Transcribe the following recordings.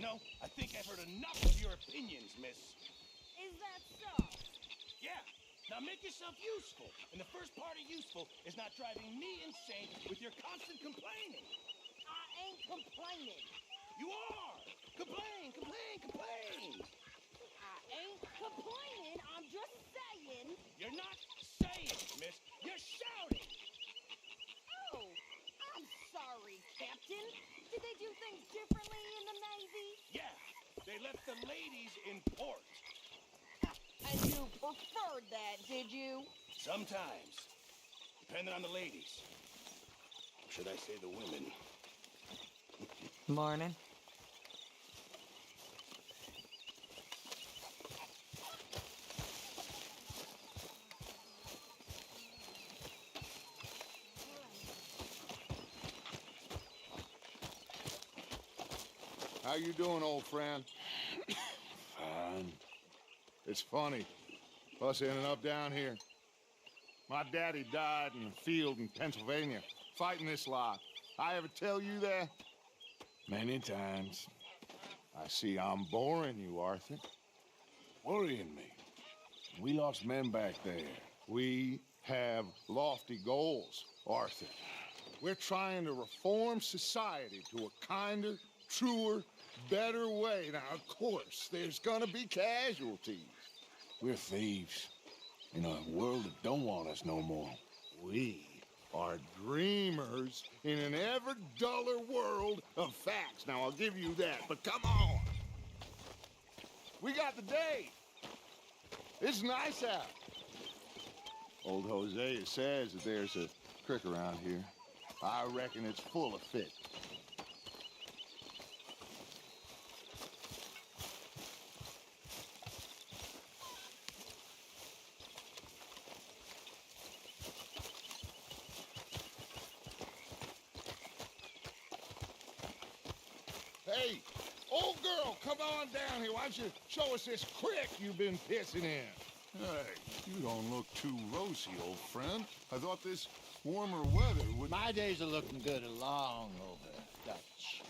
know, I think I've heard enough of your opinions, miss. Is that so? Yeah. Now make yourself useful. And the first part of useful is not driving me insane with your constant complaining. I ain't complaining. You are! Complain, complain, complain! I ain't complaining. I'm just saying. You're not saying, miss. You're shouting! Oh, I'm sorry, Captain. Did they do things differently in the Navy? Yeah, they left the ladies in port. And you preferred that, did you? Sometimes. Depending on the ladies. Or should I say the women? Morning. How you doing, old friend? Fine. It's funny, us ending up down here. My daddy died in a field in Pennsylvania, fighting this lot. I ever tell you that? Many times. I see I'm boring you, Arthur. Worrying me. We lost men back there. We have lofty goals, Arthur. We're trying to reform society to a kinder, truer, better way. Now, of course, there's gonna be casualties. We're thieves. In a world that don't want us no more. We are dreamers in an ever duller world of facts. Now, I'll give you that, but come on. We got the day. It's nice out. Old Hosea says that there's a creek around here. I reckon it's full of fish. Hey, old girl, come on down here. Why don't you show us this creek you've been pissing in? Hey, you don't look too rosy, old friend. I thought this warmer weather would... My days are looking good along over Dutch.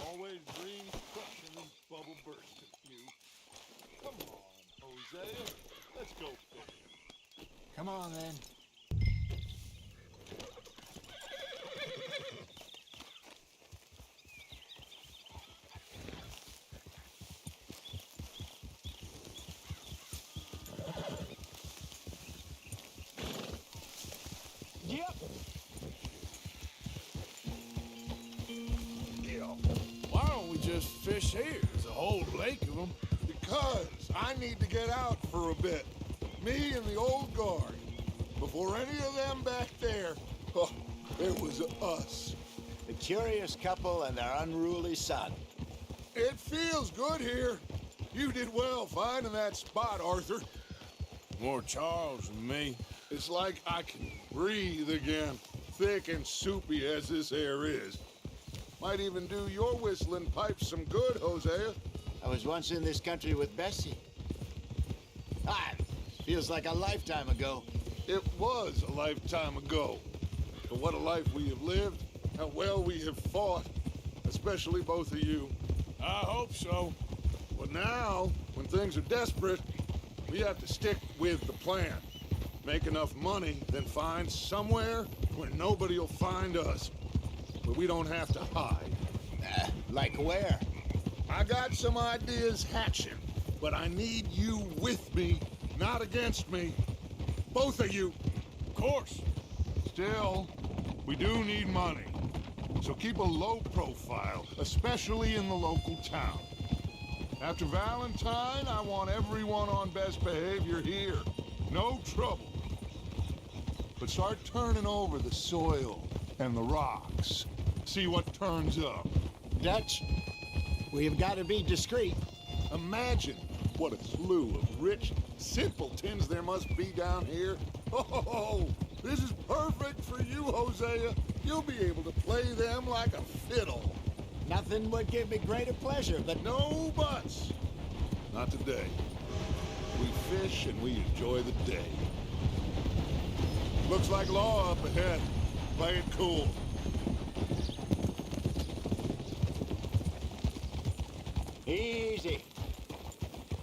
Always dreams crushing and bubble bursting, you. Come on, Hosea. Let's go fishing. Come on, then. Yep. Why don't we just fish here? There's a whole lake of them. Because I need to get out for a bit. Me and the old guard. Before any of them back there, oh, it was us. The curious couple and their unruly son. It feels good here. You did well finding that spot, Arthur. More Charles than me. It's like I can breathe again, thick and soupy as this air is. Might even do your whistling pipes some good, Hosea. I was once in this country with Bessie. Ah, feels like a lifetime ago. It was a lifetime ago. But what a life we have lived, how well we have fought, especially both of you. I hope so. But now, when things are desperate, we have to stick with the plan. Make enough money, then find somewhere where nobody will find us. Where we don't have to hide. Like where? I got some ideas hatching, but I need you with me, not against me. Both of you. Of course. Still, we do need money. So keep a low profile, especially in the local town. After Valentine, I want everyone on best behavior here. No trouble. But start turning over the soil and the rocks. See what turns up. Dutch, we've got to be discreet. Imagine what a slew of rich simpletons there must be down here. Oh, this is perfect for you, Hosea. You'll be able to play them like a fiddle. Nothing would give me greater pleasure, but No buts. Not today. We fish and we enjoy the day. Looks like law up ahead. Play it cool. Easy.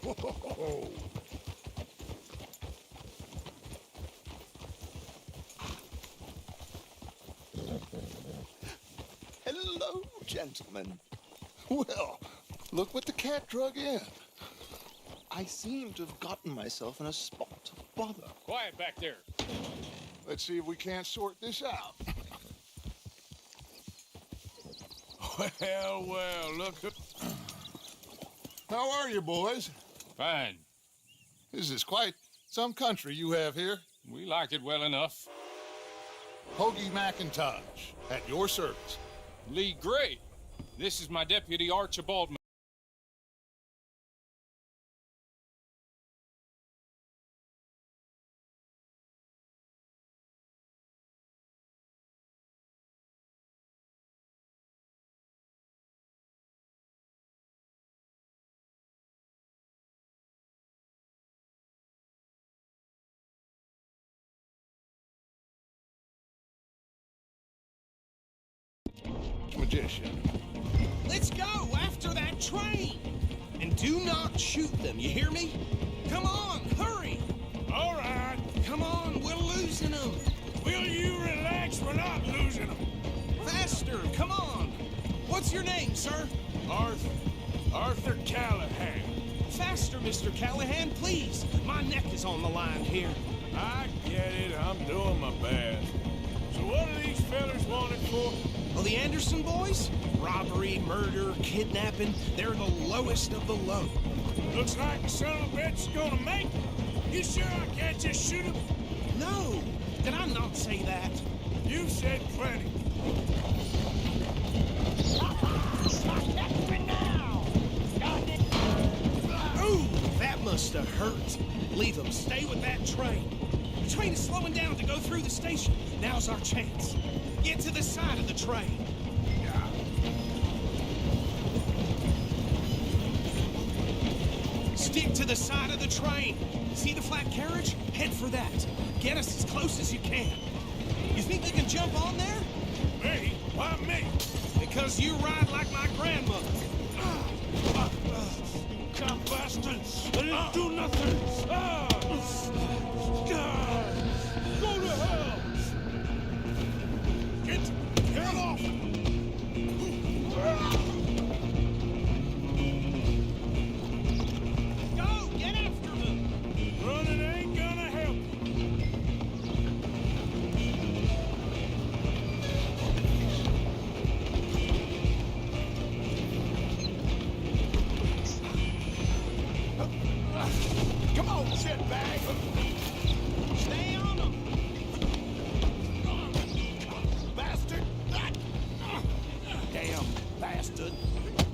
Whoa. Hello, gentlemen. Well, look what the cat drug in. I seem to have gotten myself in a spot of bother. Quiet back there. Let's see if we can't sort this out. Well, look. How are you, boys? Fine. This is quite some country you have here. We like it well enough. Hoagie McIntosh, at your service. Lee Gray. This is my deputy, Archibald. Magician. Let's go after that train! And do not shoot them, you hear me? Come on, hurry! All right. Come on, we're losing them! Will you relax? We're not losing them. Faster, come on! What's your name, sir? Arthur Callahan. Faster, Mr. Callahan, please! My neck is on the line here. I get it. I'm doing my best. So what are these fellas wanted for? Well, the Anderson boys? Robbery, murder, kidnapping, they're the lowest of the low. Looks like the son of a bitch is gonna make it. You sure I can't just shoot him? No! Did I not say that? You said plenty. Ooh, that must have hurt. Leave them. Stay with that train. The train is slowing down to go through the station. Now's our chance. Get to the side of the train. Stick to the side of the train. See the flat carriage? Head for that. Get us as close as you can. You think you can jump on there? Me? Why me? Because you ride like my grandmother. Come bastard! I didn't do nothing! Go to hell! Get off! Go! Get after them! Running ain't gonna help. Come on, shitbag! Stay on them! Bastard! Damn bastard!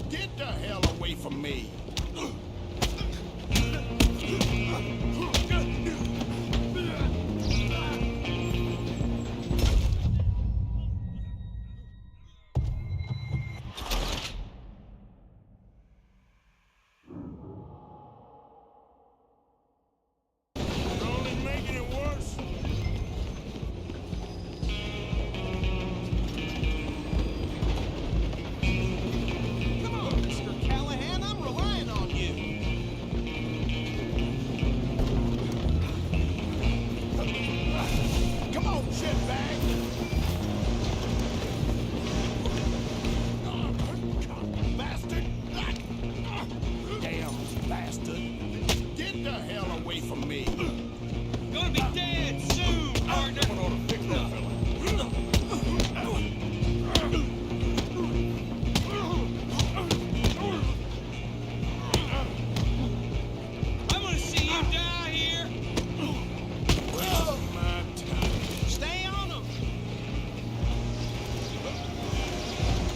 Get the hell away from me! You're only making it worse. Come on, Mr. Callahan, I'm relying on you. Come on, shitbag! Bastard! Damn bastard! Get the hell away from me! Gonna be dead soon, partner. I'm gonna see you die here. My time. Stay on them.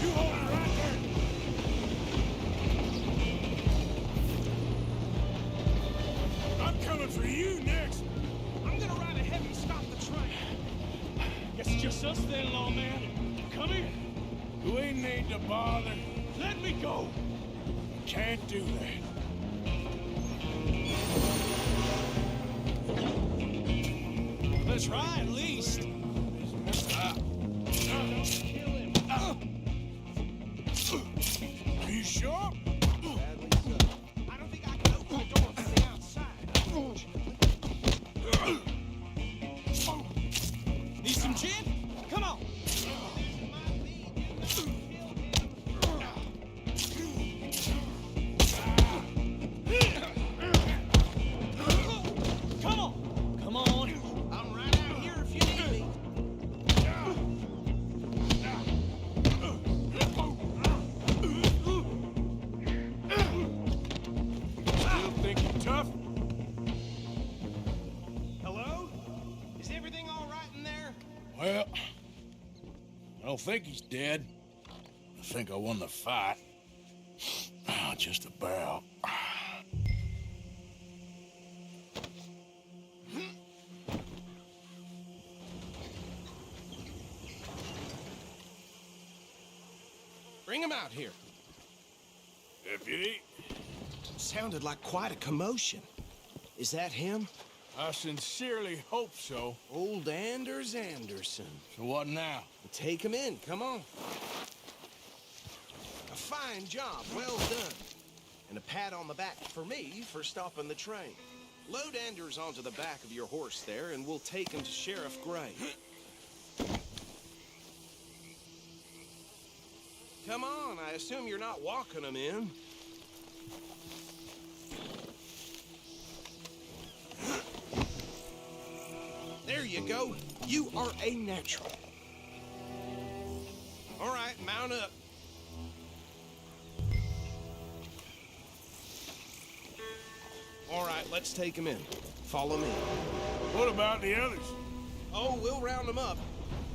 You hold it right there. I'm coming for you next. I'm gonna ride ahead and stop the train. Guess it's just us then, lawman. Come here. We need to bother. Let me go. Can't do that. Let's try at least. Are you sure? Jin. Come on. Come on. Come on. I'm right out here if you need me. Still think you're tough? Hello? Is everything all right in there? Well, I don't think he's dead. I think I won the fight. Just about. Bring him out here. Deputy, Sounded like quite a commotion. Is that him? I sincerely hope so. Old Anders Anderson. So what now? Take him in, come on. A fine job, well done. And a pat on the back for me for stopping the train. Load Anders onto the back of your horse there, and we'll take him to Sheriff Gray. Come on, I assume you're not walking him in. There you go. You are a natural. All right, mount up. All right, let's take him in. Follow me. What about the others? Oh, we'll round them up.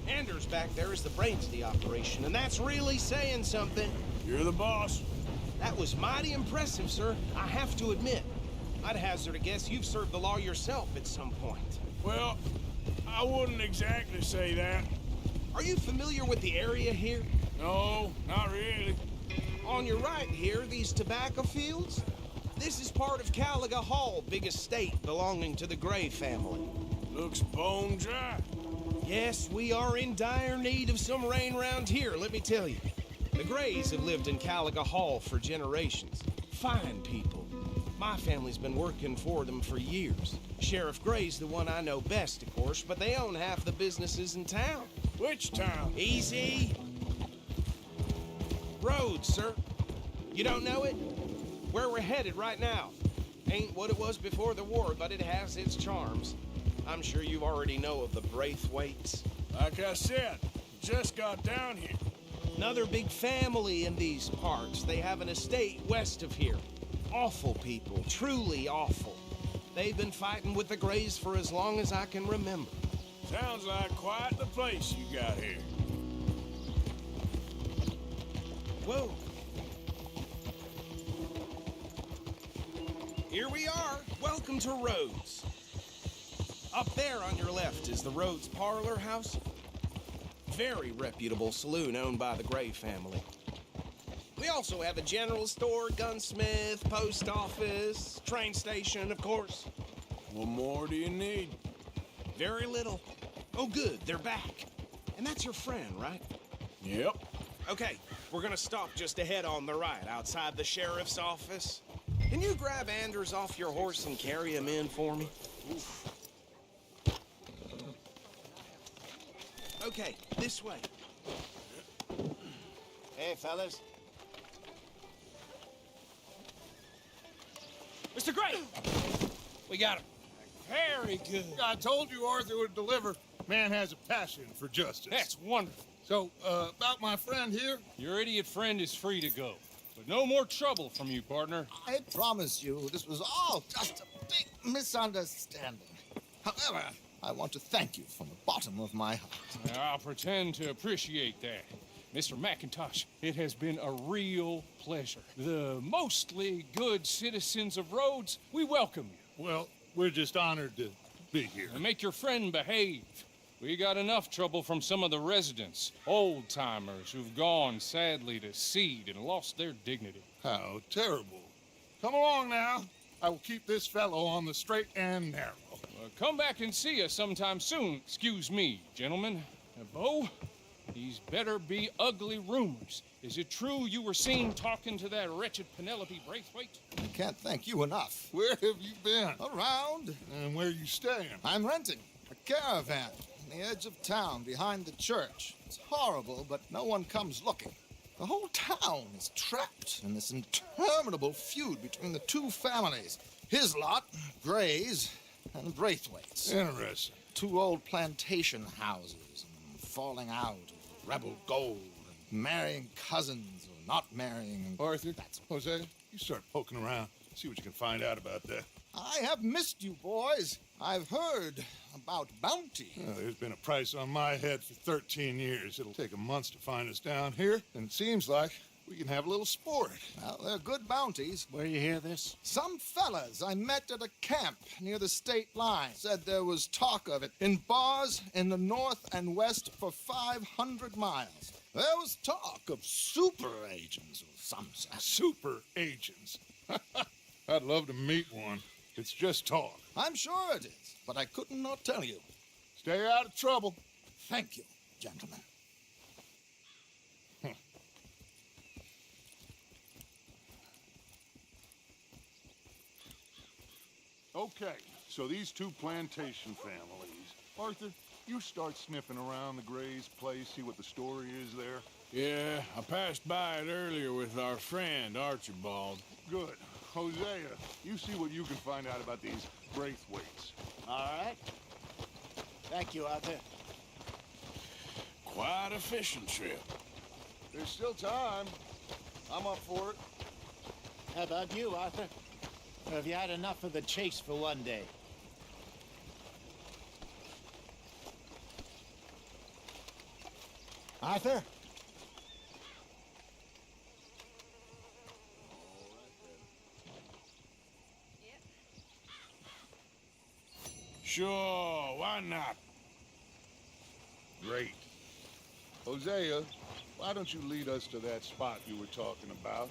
Anders back there is the brains of the operation, and that's really saying something. You're the boss. That was mighty impressive, sir. I have to admit. I'd hazard a guess you've served the law yourself at some point. Well, I wouldn't exactly say that. Are you familiar with the area here? No, not really. On your right here, these tobacco fields? This is part of Caliga Hall, big estate belonging to the Gray family. Looks bone dry. Yes, we are in dire need of some rain round here, let me tell you. The Grays have lived in Caliga Hall for generations. Fine people. My family's been working for them for years. Sheriff Gray's the one I know best, of course, but they own half the businesses in town. Which town? Easy. Rhodes, sir. You don't know it? Where we're headed right now. Ain't what it was before the war, but it has its charms. I'm sure you already know of the Braithwaites. Like I said, just got down here. Another big family in these parts. They have an estate west of here. Awful people, truly awful. They've been fighting with the Grays for as long as I can remember. Sounds like quite the place you got here. Whoa. Here we are. Welcome to Rhodes. Up there on your left is the Rhodes Parlor House. Very reputable saloon owned by the Gray family. We also have a general store, gunsmith, post office, train station, of course. What more do you need? Very little. Oh, good, they're back. And that's your friend, right? Yep. Okay, we're gonna stop just ahead on the right, outside the sheriff's office. Can you grab Anders off your horse and carry him in for me? Okay, this way. Hey, fellas. Mr. Gray! We got him. Very good. I told you Arthur would deliver. Man has a passion for justice. That's wonderful. So, about my friend here? Your idiot friend is free to go. But no more trouble from you, partner. I promise you, this was all just a big misunderstanding. However, I want to thank you from the bottom of my heart. I'll pretend to appreciate that. Mr. McIntosh, it has been a real pleasure. The mostly good citizens of Rhodes, we welcome you. Well, we're just honored to be here. And make your friend behave. We got enough trouble from some of the residents, old-timers who've gone, sadly, to seed and lost their dignity. How terrible. Come along now. I will keep this fellow on the straight and narrow. Come back and see us sometime soon. Excuse me, gentlemen. Bo, these better be ugly rumors. Is it true you were seen talking to that wretched Penelope Braithwaite? I can't thank you enough. Where have you been? Around, And where you staying? I'm renting a caravan. on the edge of town behind the church. It's horrible, but no one comes looking. The whole town is trapped in this interminable feud between the two families. His lot, Gray's, and Braithwaite's. Interesting. Two old plantation houses, and falling out over rebel gold, and marrying cousins or not marrying. Arthur, Hosea, you start poking around. See what you can find out about that. I have missed you, boys. I've heard about bounty. There's been a price on my head for 13 years. It'll take a month to find us down here, and it seems like we can have a little sport. Well, they're good bounties. Where you hear this? Some fellas I met at a camp near the state line said there was talk of it in bars in the north and west for 500 miles. There was talk of super agents or some such. Super agents. I'd love to meet one. It's just talk. I'm sure it is, but I couldn't not tell you. Stay out of trouble. Thank you, gentlemen. Okay, so these two plantation families. Arthur, you start sniffing around the Gray's place, see what the story is there. Yeah, I passed by it earlier with our friend, Archibald. Good. Hosea, you see what you can find out about these Braithwaites. All right. Thank you, Arthur. Quite a fishing trip. There's still time. I'm up for it. How about you, Arthur? Or have you had enough of the chase for one day? Arthur? Sure, why not? Great. Hosea, why don't you lead us to that spot you were talking about?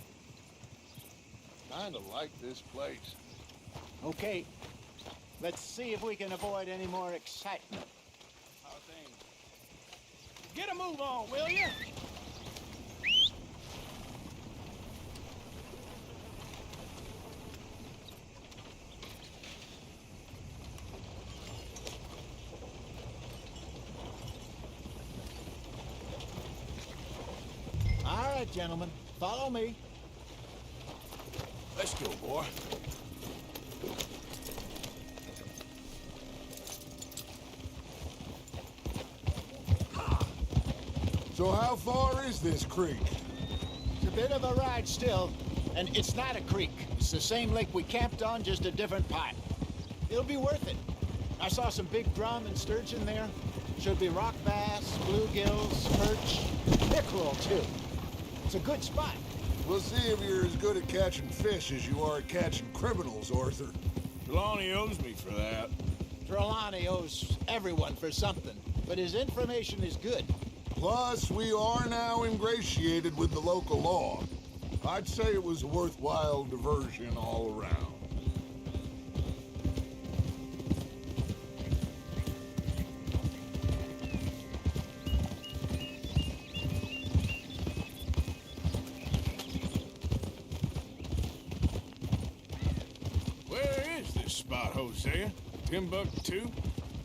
Kinda like this place. Okay. Let's see if we can avoid any more excitement. How things? Get a move on, will you? All right, gentlemen. Follow me. Let's go, boy. So how far is this creek? It's a bit of a ride still, and it's not a creek. It's the same lake we camped on, just a different part. It'll be worth it. I saw some big drum and sturgeon there. Should be rock bass, bluegills, perch, pickerel too. It's a good spot. We'll see if you're as good at catching fish as you are at catching criminals, Arthur. Trelawney owes me for that. Trelawney owes everyone for something, but his information is good. Plus, we are now ingratiated with the local law. I'd say it was a worthwhile diversion all around. Where is this spot, Hosea? Timbuktu?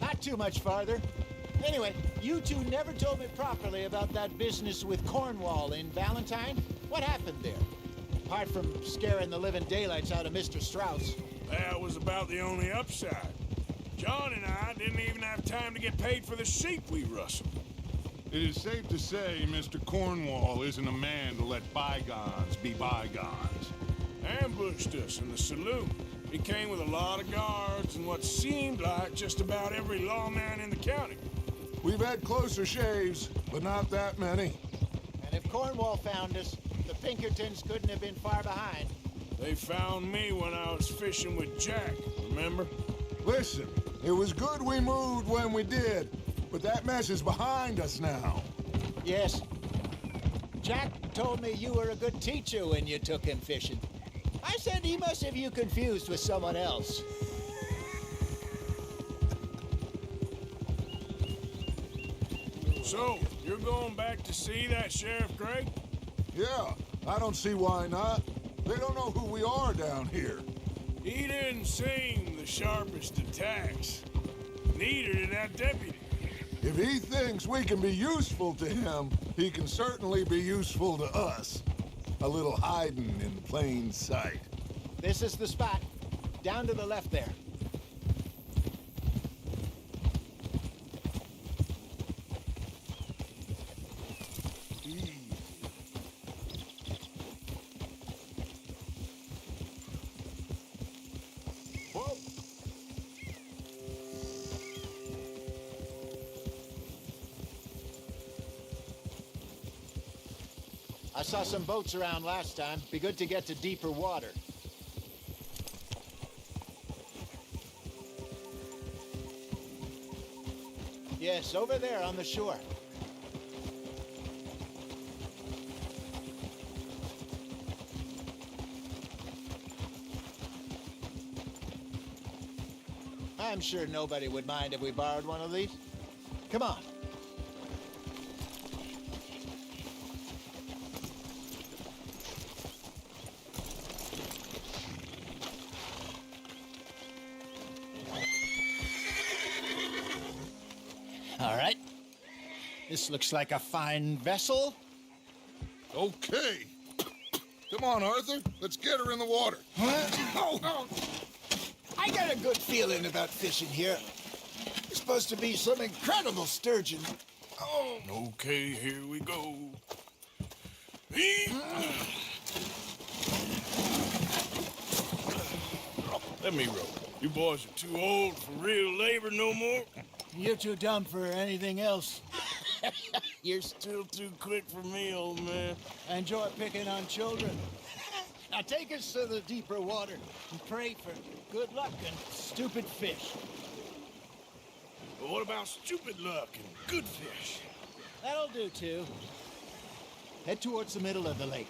Not too much farther. Anyway, you two never told me properly about that business with Cornwall in Valentine. What happened there? Apart from scaring the living daylights out of Mr. Strauss. That was about the only upside. John and I didn't even have time to get paid for the sheep we rustled. It is safe to say Mr. Cornwall isn't a man to let bygones be bygones. Ambushed us in the saloon. He came with a lot of guards and what seemed like just about every lawman in the county. We've had closer shaves, but not that many. And if Cornwall found us, the Pinkertons couldn't have been far behind. They found me when I was fishing with Jack, remember? Listen, it was good we moved when we did, but that mess is behind us now. Yes. Jack told me you were a good teacher when you took him fishing. I said he must have you confused with someone else. So, you're going back to see that Sheriff Gray? Yeah, I don't see why not. They don't know who we are down here. He didn't seem the sharpest attacks. Neither did that deputy. If he thinks we can be useful to him, he can certainly be useful to us. A little hiding in plain sight. This is the spot. Down to the left there. Whoa! I saw some boats around last time. Be good to get to deeper water. Yes, over there on the shore. I'm sure nobody would mind if we borrowed one of these. Come on. All right. This looks like a fine vessel. Okay. Come on, Arthur. Let's get her in the water. Oh, I got a good feeling about fishing here. There's supposed to be some incredible sturgeon. Oh, Okay, here we go. Let me row. You boys are too old for real labor no more. you're too dumb for anything else. You're still too quick for me, old man. I enjoy picking on children. Now take us to the deeper water and pray for good luck and stupid fish. But what about stupid luck and good fish? That'll do, too. Head towards the middle of the lake.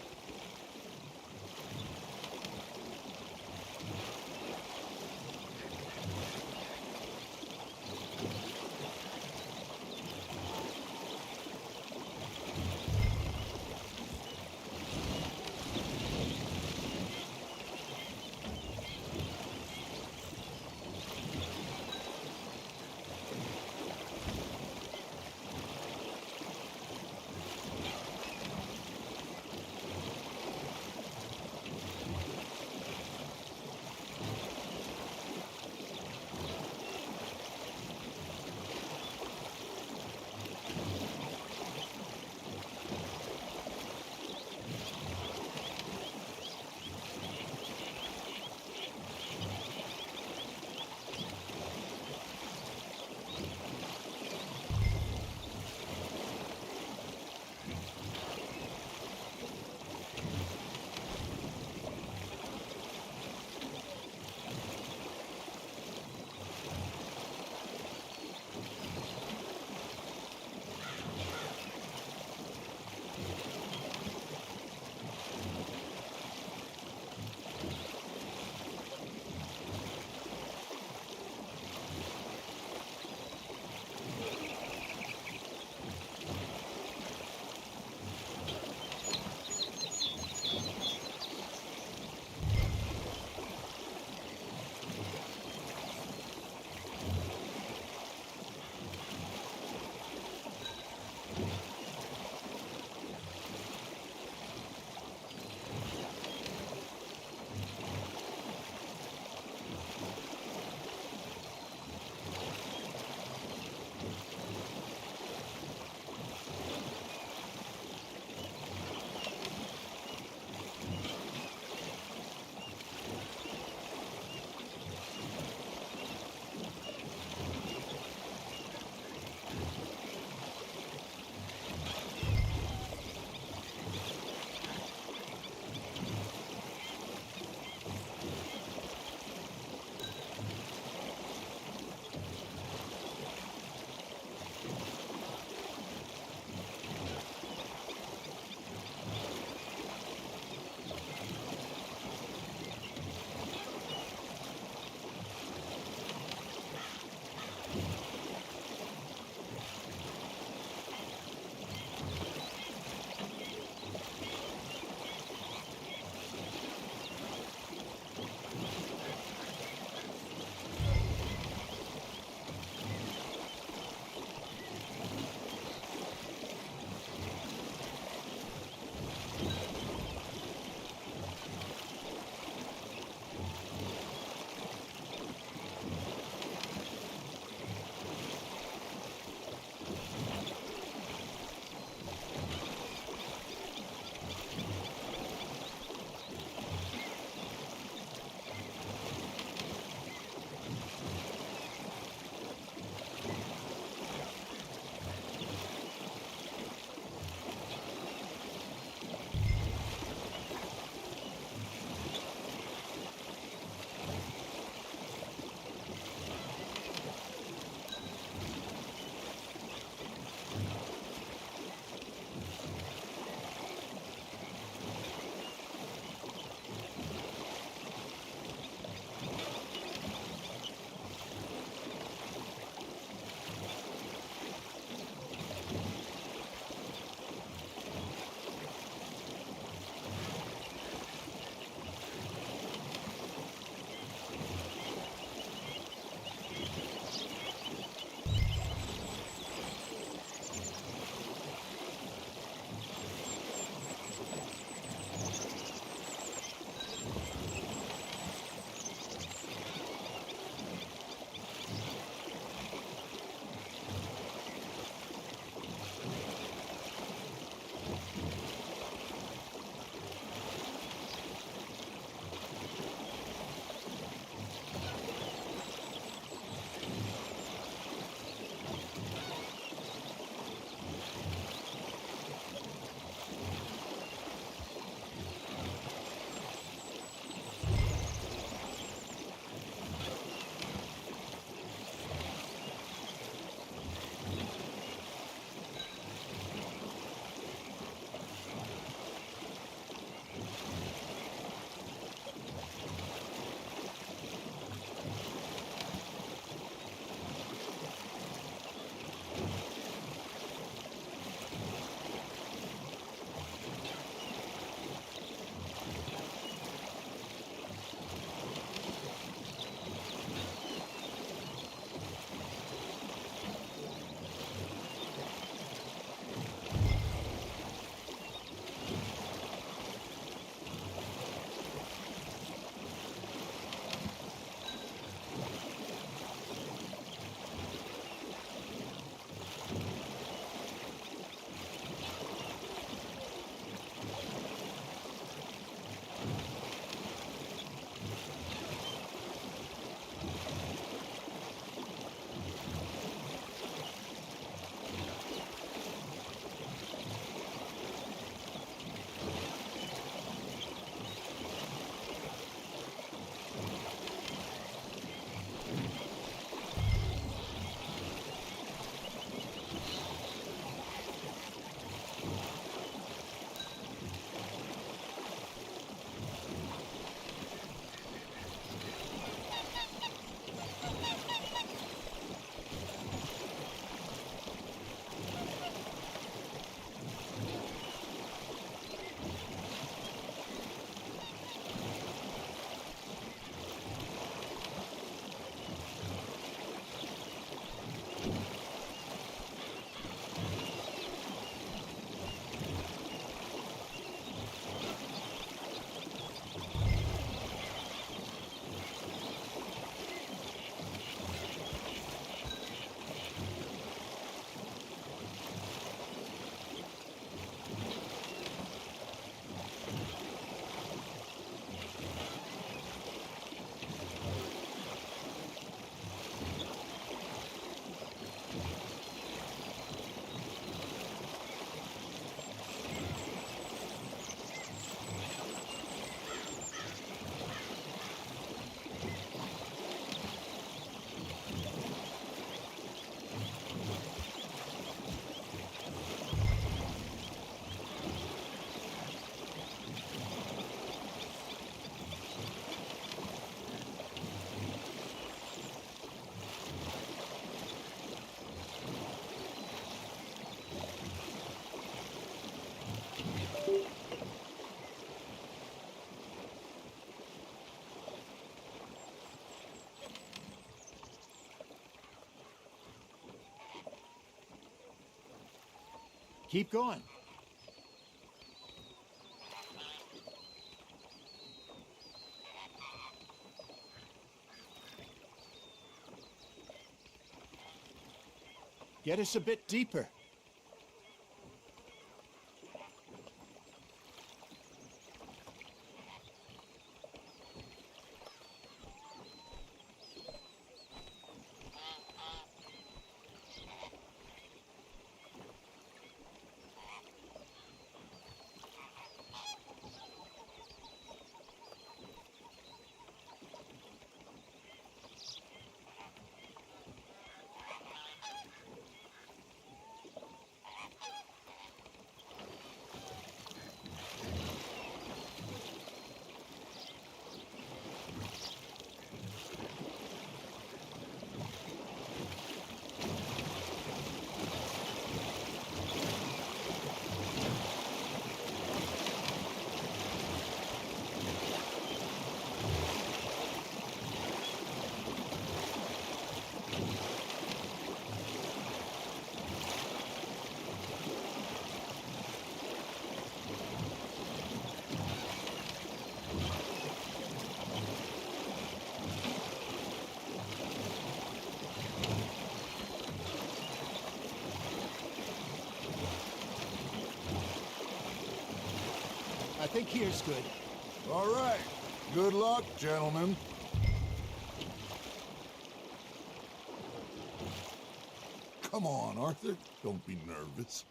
Keep going. Get us a bit deeper. I think here's good. All right. Good luck, gentlemen. Come on, Arthur. Don't be nervous.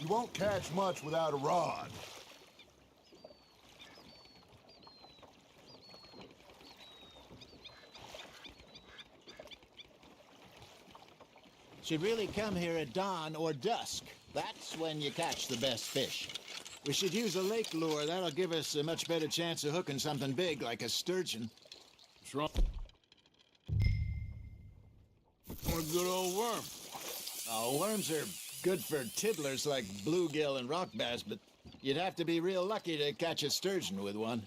You won't catch much without a rod. Should really come here at dawn or dusk. That's when you catch the best fish. We should use a lake lure. That'll give us a much better chance of hooking something big like a sturgeon. What's wrong? Want a good old worm. Oh, worms are good for tiddlers like bluegill and rock bass, but you'd have to be real lucky to catch a sturgeon with one.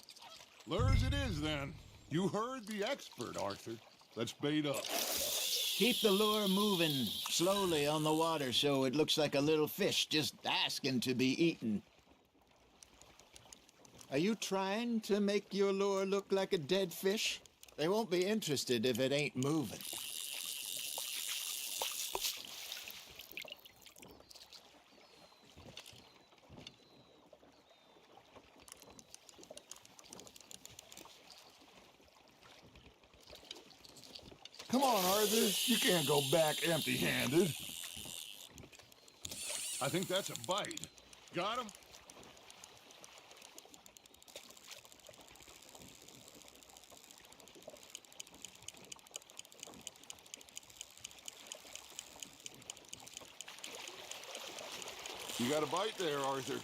Lures it is, then. You heard the expert, Arthur. Let's bait up. Keep the lure moving slowly on the water so it looks like a little fish just asking to be eaten. Are you trying to make your lure look like a dead fish? They won't be interested if it ain't moving. Come on, Arthur. You can't go back empty-handed. I think that's a bite. Got him? You got a bite there, Arthur.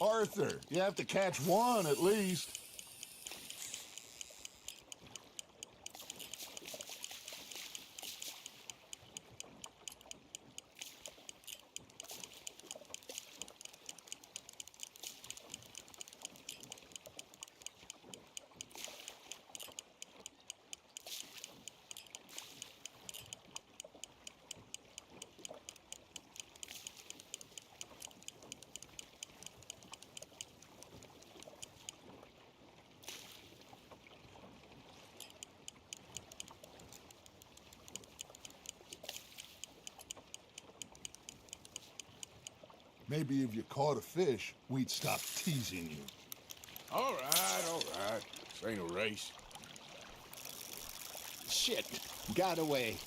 Arthur, you have to catch one at least. Maybe if you caught a fish, we'd stop teasing you. All right, all right. This ain't a race. Shit, got away.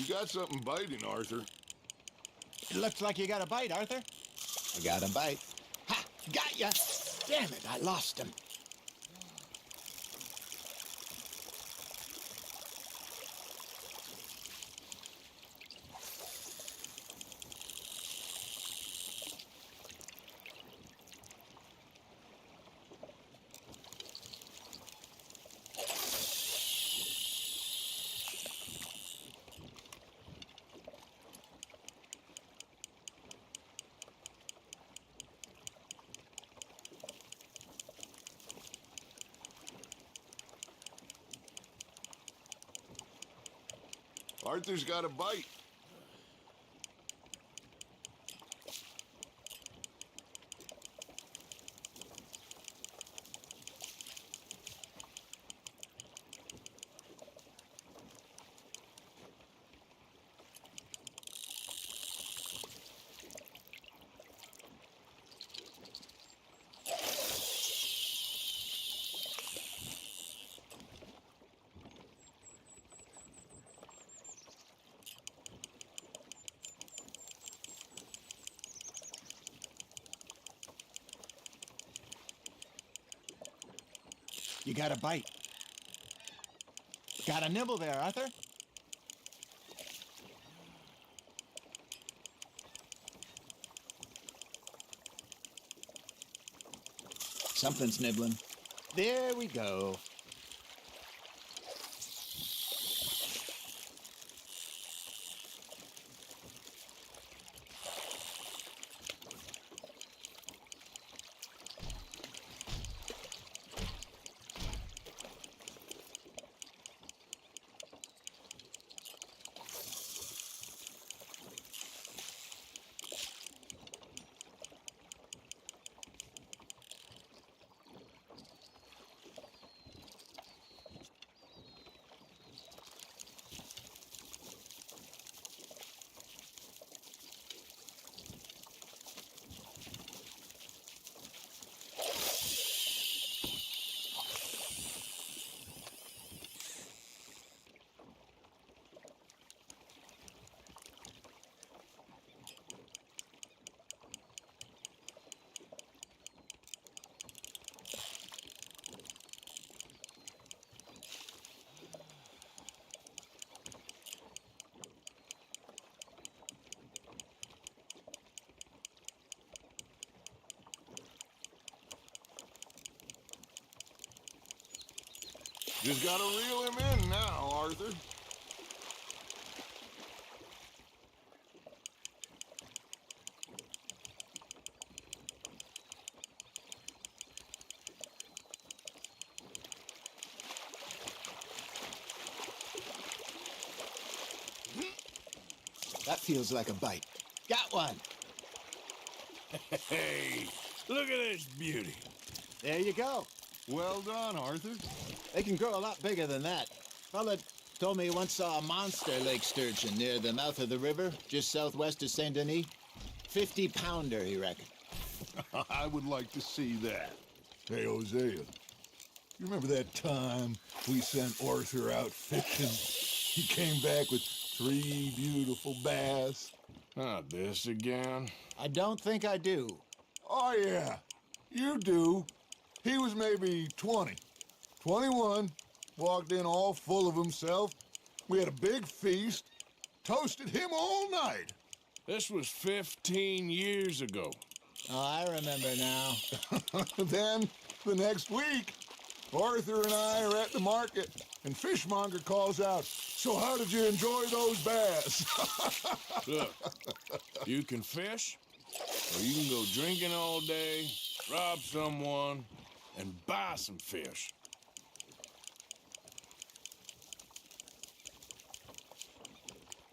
You got something biting, Arthur. It looks like you got a bite, Arthur. I got a bite. Ha! Got ya! Damn it, I lost him. Arthur's got a bite. You got a bite. Got a nibble there, Arthur? Something's nibbling. There we go. Just gotta reel him in now, Arthur. That feels like a bite. Got one. Hey, look at this beauty. There you go. Well done, Arthur. They can grow a lot bigger than that. Fella told me he once saw a monster lake sturgeon near the mouth of the river, just southwest of Saint Denis. 50-pounder, he reckoned. I would like to see that. Hey, Hosea, you remember that time we sent Arthur out fishing? He came back with 3 beautiful bass. Not this again. I don't think I do. Oh, yeah, you do. He was maybe 20, 21, walked in all full of himself. We had a big feast, toasted him all night. This was 15 years ago. Oh, I remember now. Then, the next week, Arthur and I are at the market, and Fishmonger calls out, "So how did you enjoy those bass?" Look, you can fish, or you can go drinking all day, rob someone, and buy some fish.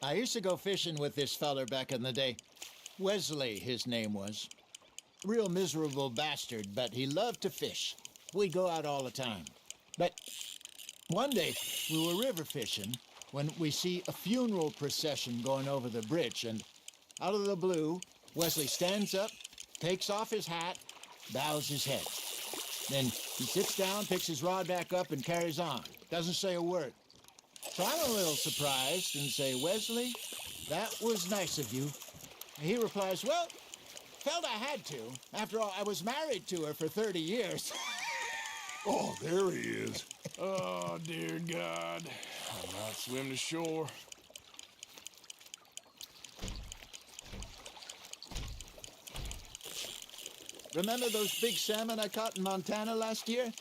I used to go fishing with this feller back in the day. Wesley, his name was. Real miserable bastard, but he loved to fish. We'd go out all the time. But one day, we were river fishing when we see a funeral procession going over the bridge, and out of the blue, Wesley stands up, takes off his hat, bows his head. Then he sits down, picks his rod back up, and carries on. Doesn't say a word. So I'm a little surprised and say, Wesley, that was nice of you. And he replies, well, felt I had to. After all, I was married to her for 30 years. Oh, there he is. Oh, dear God. I might swim to shore. Remember those big salmon I caught in Montana last year?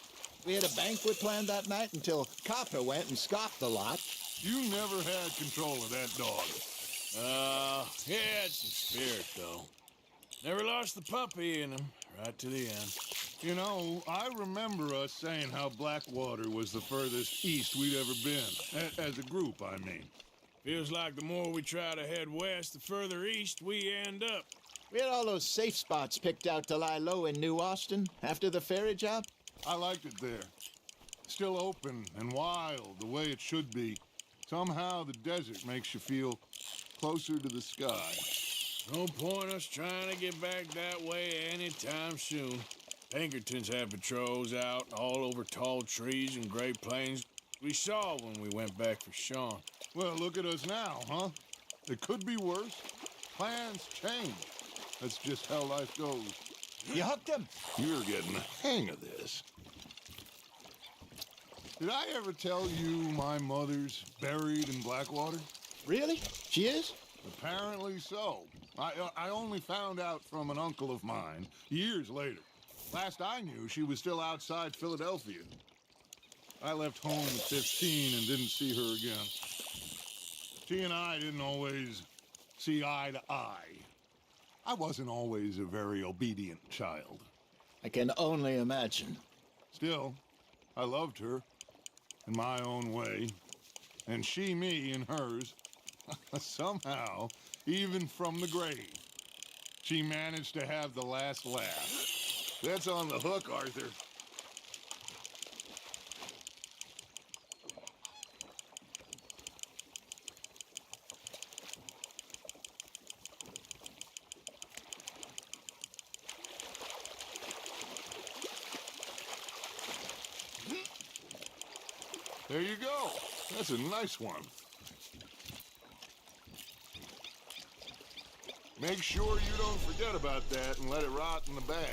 We had a banquet planned that night until Copper went and scoffed a lot. You never had control of that dog. He had some spirit, though. Never lost the puppy in him, right to the end. You know, I remember us saying how Blackwater was the furthest east we'd ever been. As a group, I mean. Feels like the more we try to head west, the further east we end up. We had all those safe spots picked out to lie low in New Austin after the ferry job. I liked it there. Still open and wild, the way it should be. Somehow the desert makes you feel closer to the sky. No point us trying to get back that way anytime soon. Pinkertons had patrols out all over tall trees and Great Plains. We saw when we went back for Sean. Well, look at us now, huh? It could be worse. Plans change. That's just how life goes. You hooked him. You're getting the hang of this. Did I ever tell you my mother's buried in Blackwater? Really? She is? Apparently so. I only found out from an uncle of mine years later. Last I knew, she was still outside Philadelphia. I left home at 15 and didn't see her again. She and I didn't always see eye to eye. I wasn't always a very obedient child. I can only imagine. Still, I loved her in my own way, and she me in hers. Somehow, even from the grave, she managed to have the last laugh. That's on the hook, Arthur. There you go. That's a nice one. Make sure you don't forget about that and let it rot in the bag.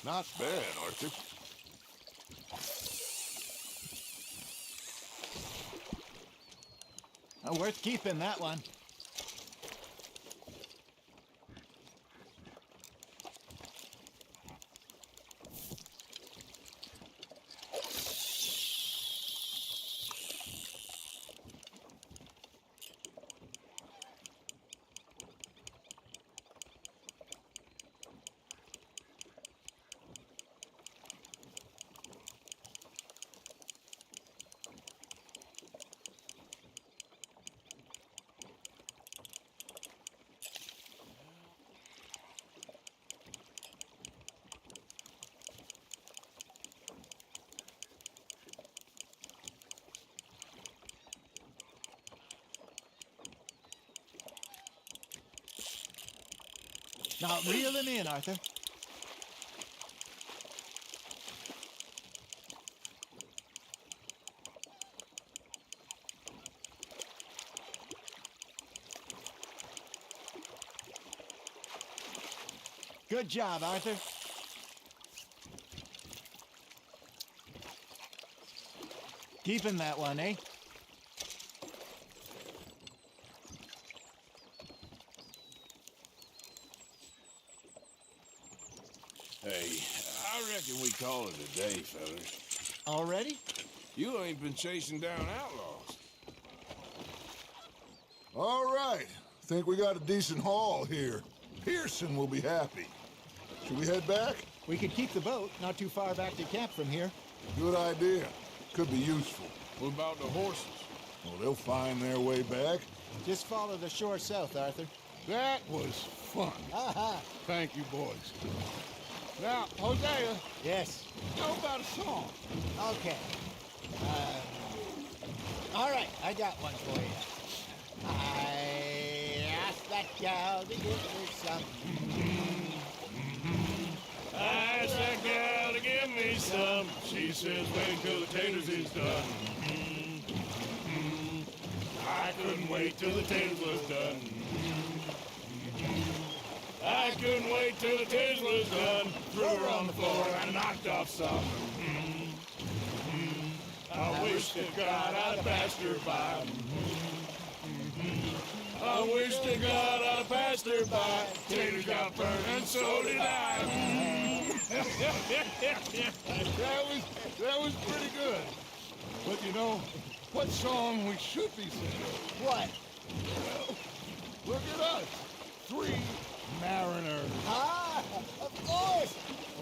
Not bad, Arthur. Worth keeping, that one. Now, reel him in, Arthur. Good job, Arthur. Keeping that one, eh? Hey, I reckon we call it a day, fellas. Already? You ain't been chasing down outlaws. All right. Think we got a decent haul here. Pearson will be happy. Should we head back? We could keep the boat not too far back to camp from here. Good idea. Could be useful. What about the horses? Well, they'll find their way back. Just follow the shore south, Arthur. That was fun. Aha! Thank you, boys. Now, Hosea, Yes. how about a song? Okay. All right, I got one for you. I asked that gal to give me some. I asked that gal to give me some. She says, wait till the taters is done. I couldn't wait till the taters was done. I couldn't wait till the taters was done. Threw her on the floor and knocked off some. I wish to God I'd passed her by. I wish to God I'd passed her by. Taters got burned and so did I. That was pretty good. But you know, what song we should be singing? What? Look at us. 3 mariners. Ah, of course.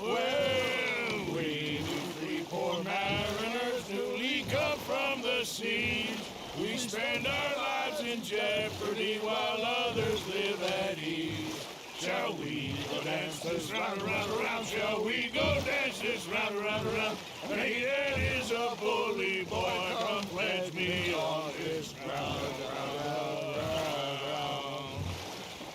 Well, we 3 poor mariners newly come from the seas. We spend our lives in jeopardy while others live at ease. Shall we go dance this round, around, around? Shall we go dance this round, around, around? Hey, that is a bully boy. Come pledge me on this ground, ground.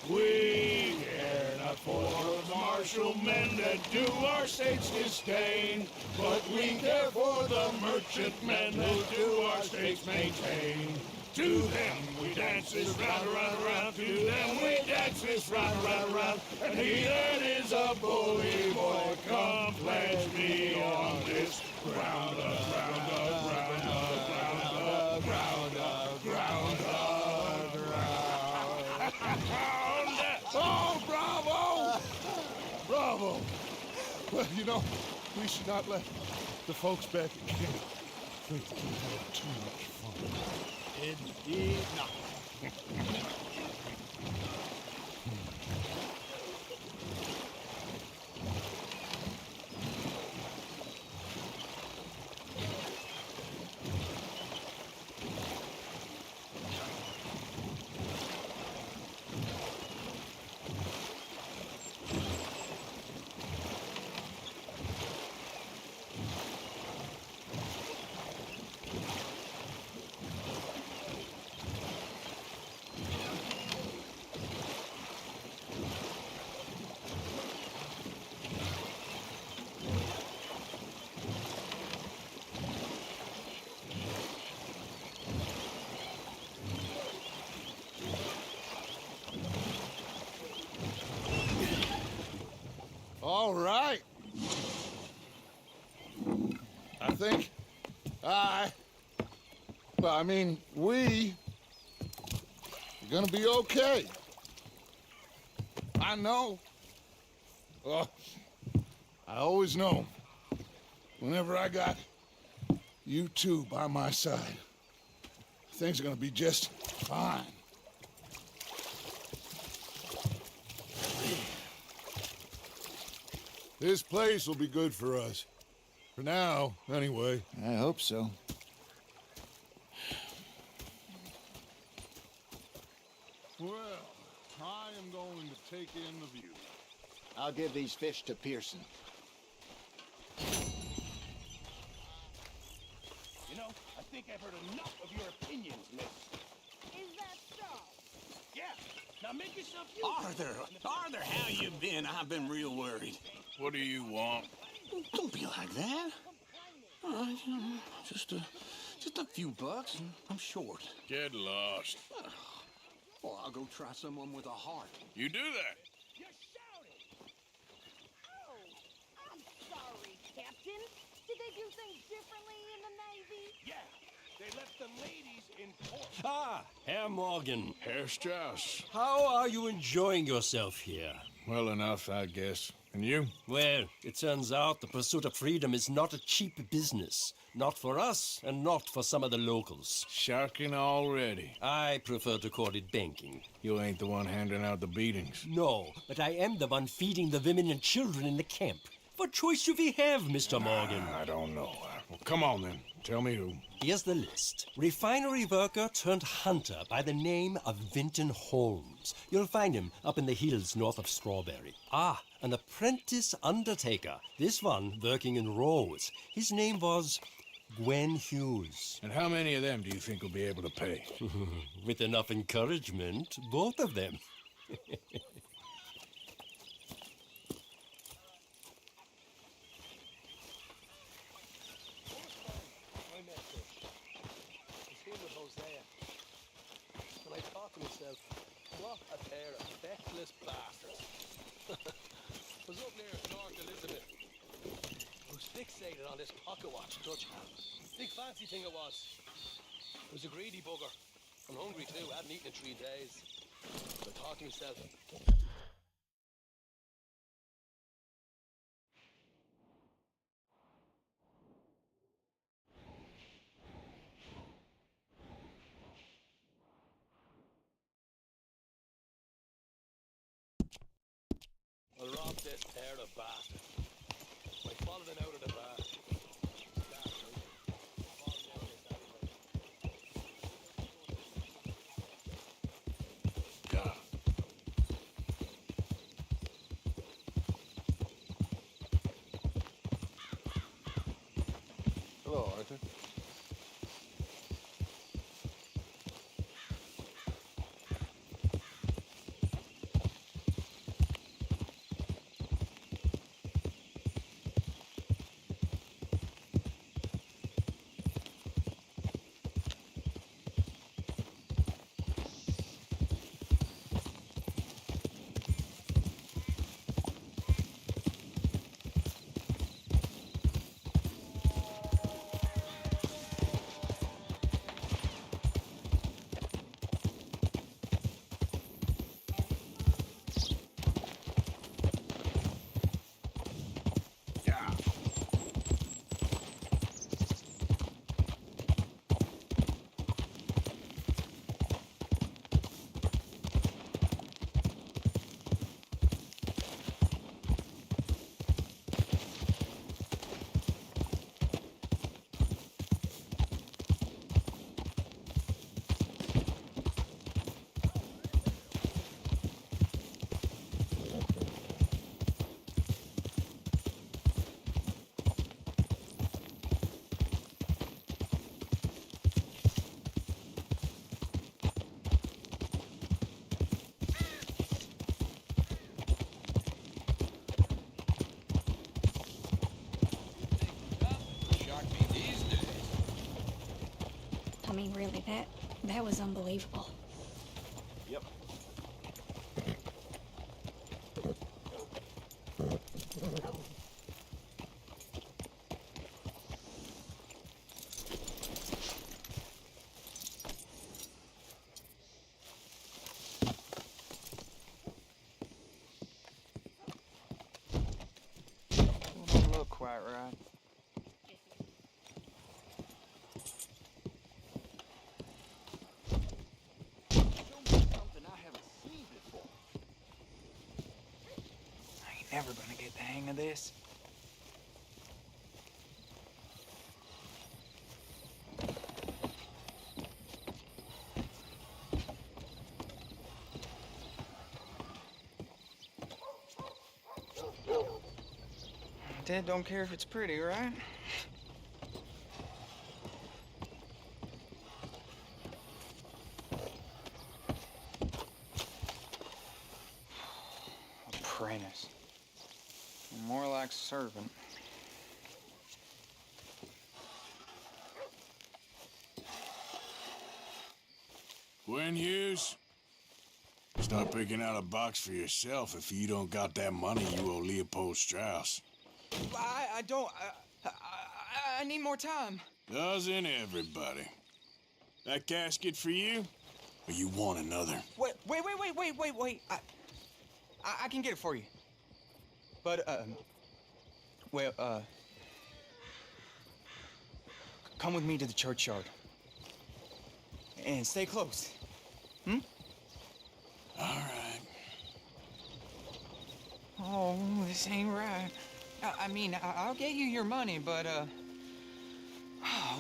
We care not for the martial men that do our state's disdain, but we care for the merchantmen who do our state's maintain. To them we dance this round, around, around. To them we dance this round, around, around. And he that is a bully boy, come pledge me on this ground, ground, ground, ground, ground, ground, ground. Oh, bravo! Bravo! Well, you know, we should not let the folks back at camp think that we had too much fun. Indeed not. All right. I think we are gonna be okay. I know. Oh, I always know. Whenever I got you two by my side, things are gonna be just fine. This place will be good for us. For now, anyway. I hope so. Well, I am going to take in the view. I'll give these fish to Pearson. You know, I think I've heard enough of your opinions, miss. Is that so? Yeah. Now make yourself useful. Arthur, how you been? I've been real worried. What do you want? Don't be like that. Just a few bucks, and I'm short. Get lost. Well, I'll go try someone with a heart. You do that. You shouted! Oh, I'm sorry, Captain. Did they do things differently in the Navy? Yeah. They left the ladies in port. Ah, Herr Morgan. Herr Strauss. How are you enjoying yourself here? Well enough, I guess. And you? Well, it turns out the pursuit of freedom is not a cheap business. Not for us, and not for some of the locals. Sharking already. I prefer to call it banking. You ain't the one handing out the beatings. No, but I am the one feeding the women and children in the camp. What choice do we have, Mr. Morgan? I don't know. Well, come on then. Tell me who. Here's the list. Refinery worker turned hunter by the name of Vinton Holmes. You'll find him up in the hills north of Strawberry. Ah, an apprentice undertaker. This one working in Rose. His name was Gwen Hughes. And how many of them do you think will be able to pay? With enough encouragement, both of them. And I thought to myself, what a pair of feckless bastards. I was up near North Elizabeth. I was fixated on this pocket watch Dutch had. Big fancy thing it was. It was a greedy bugger. I'm hungry too, I hadn't eaten in 3 days. So I thought to myself, I'll rob this pair of bastards. I followed it out of the bar. Hello, Arthur. I mean, really, that was unbelievable. Yep. Don't look quite right. Never gonna get the hang of this. Dad don't care if it's pretty, right? Apprentice. More like servant. Gwen Hughes? Start picking out a box for yourself if you don't got that money you owe Leopold Strauss. I don't. I need more time. Doesn't everybody? That casket for you? Or you want another? Wait. I can get it for you. But, well, come with me to the churchyard. And stay close. Hmm? All right. Oh, this ain't right. I mean, I'll get you your money, but, oh,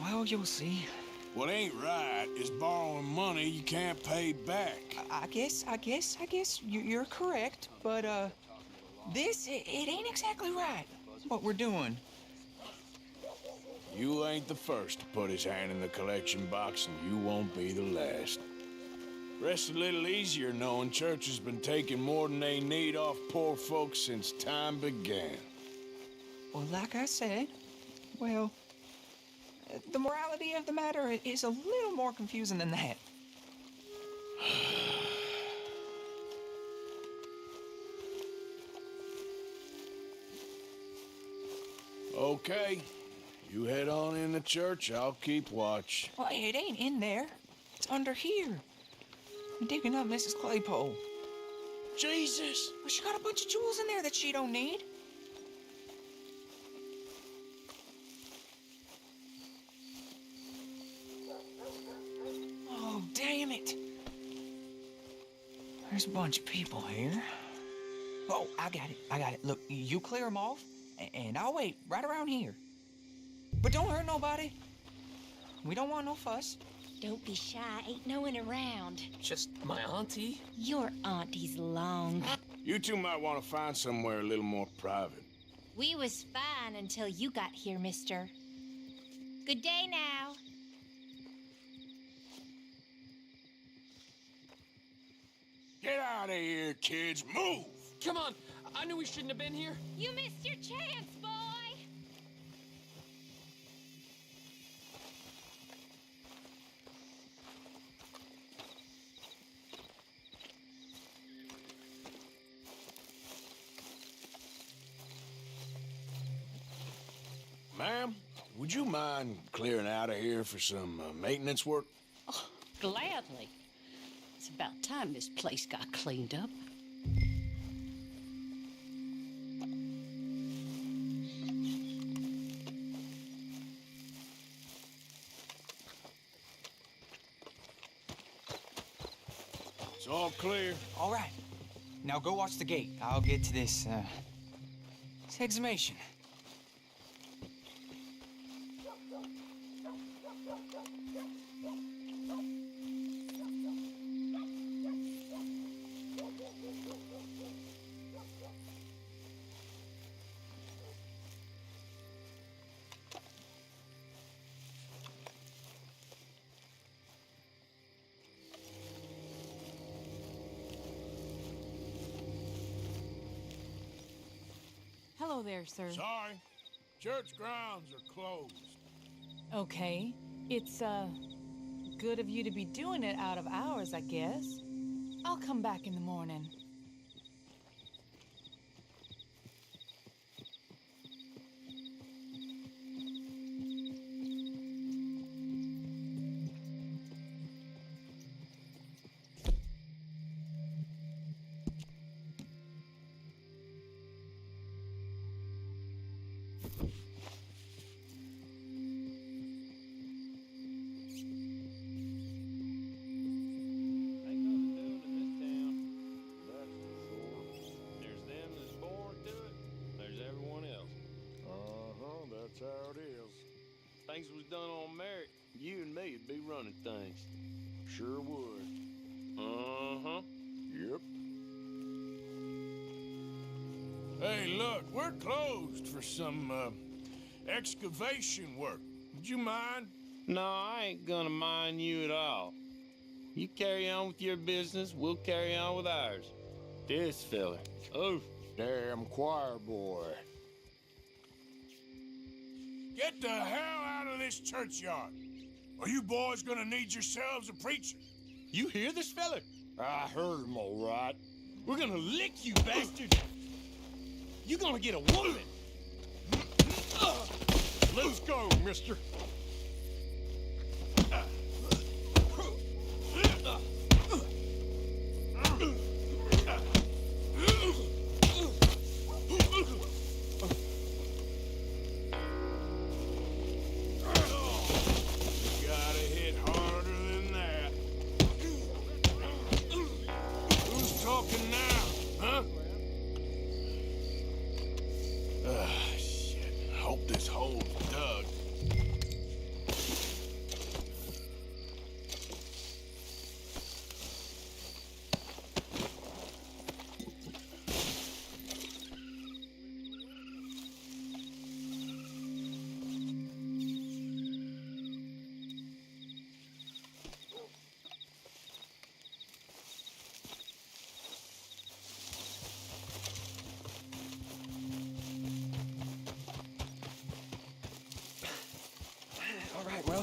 well, you'll see. What ain't right is borrowing money you can't pay back. I guess you're correct, but, it ain't exactly right, what we're doing. You ain't the first to put his hand in the collection box, and you won't be the last. Rests a little easier knowing church has been taking more than they need off poor folks since time began. Well, like I said, well, the morality of the matter is a little more confusing than that. Okay. You head on in the church, I'll keep watch. Well, it ain't in there. It's under here. I'm digging up Mrs. Claypole. Jesus! Well, she got a bunch of jewels in there that she don't need. Oh, damn it. There's a bunch of people here. Oh, I got it. Look, you clear them off, and I'll wait right around here. But don't hurt nobody. We don't want no fuss. Don't be shy. Ain't no one around. Just my auntie? Your auntie's long. You two might want to find somewhere a little more private. We was fine until you got here, mister. Good day now. Get out of here, kids. Move! Come on. I knew we shouldn't have been here. You missed your chance, boy. Ma'am, would you mind clearing out of here for some maintenance work? Oh, gladly. It's about time this place got cleaned up. It's all clear. All right. Now go watch the gate. I'll get to this exhumation. Hello there, sir. Sorry. Church grounds are closed. Okay. It's, good of you to be doing it out of hours, I guess. I'll come back in the morning. That's how it is. Things was done on merit, you and me'd be running things. Sure would. Uh-huh. Yep. Hey, look, we're closed for some, excavation work. Would you mind? No, I ain't gonna mind you at all. You carry on with your business, we'll carry on with ours. This fella. Oh, damn choir boy. Get the hell out of this churchyard. Are you boys gonna need yourselves a preacher? You hear this fella? I heard him all right. We're gonna lick you, bastard. You're gonna get a woman. Let's go, mister.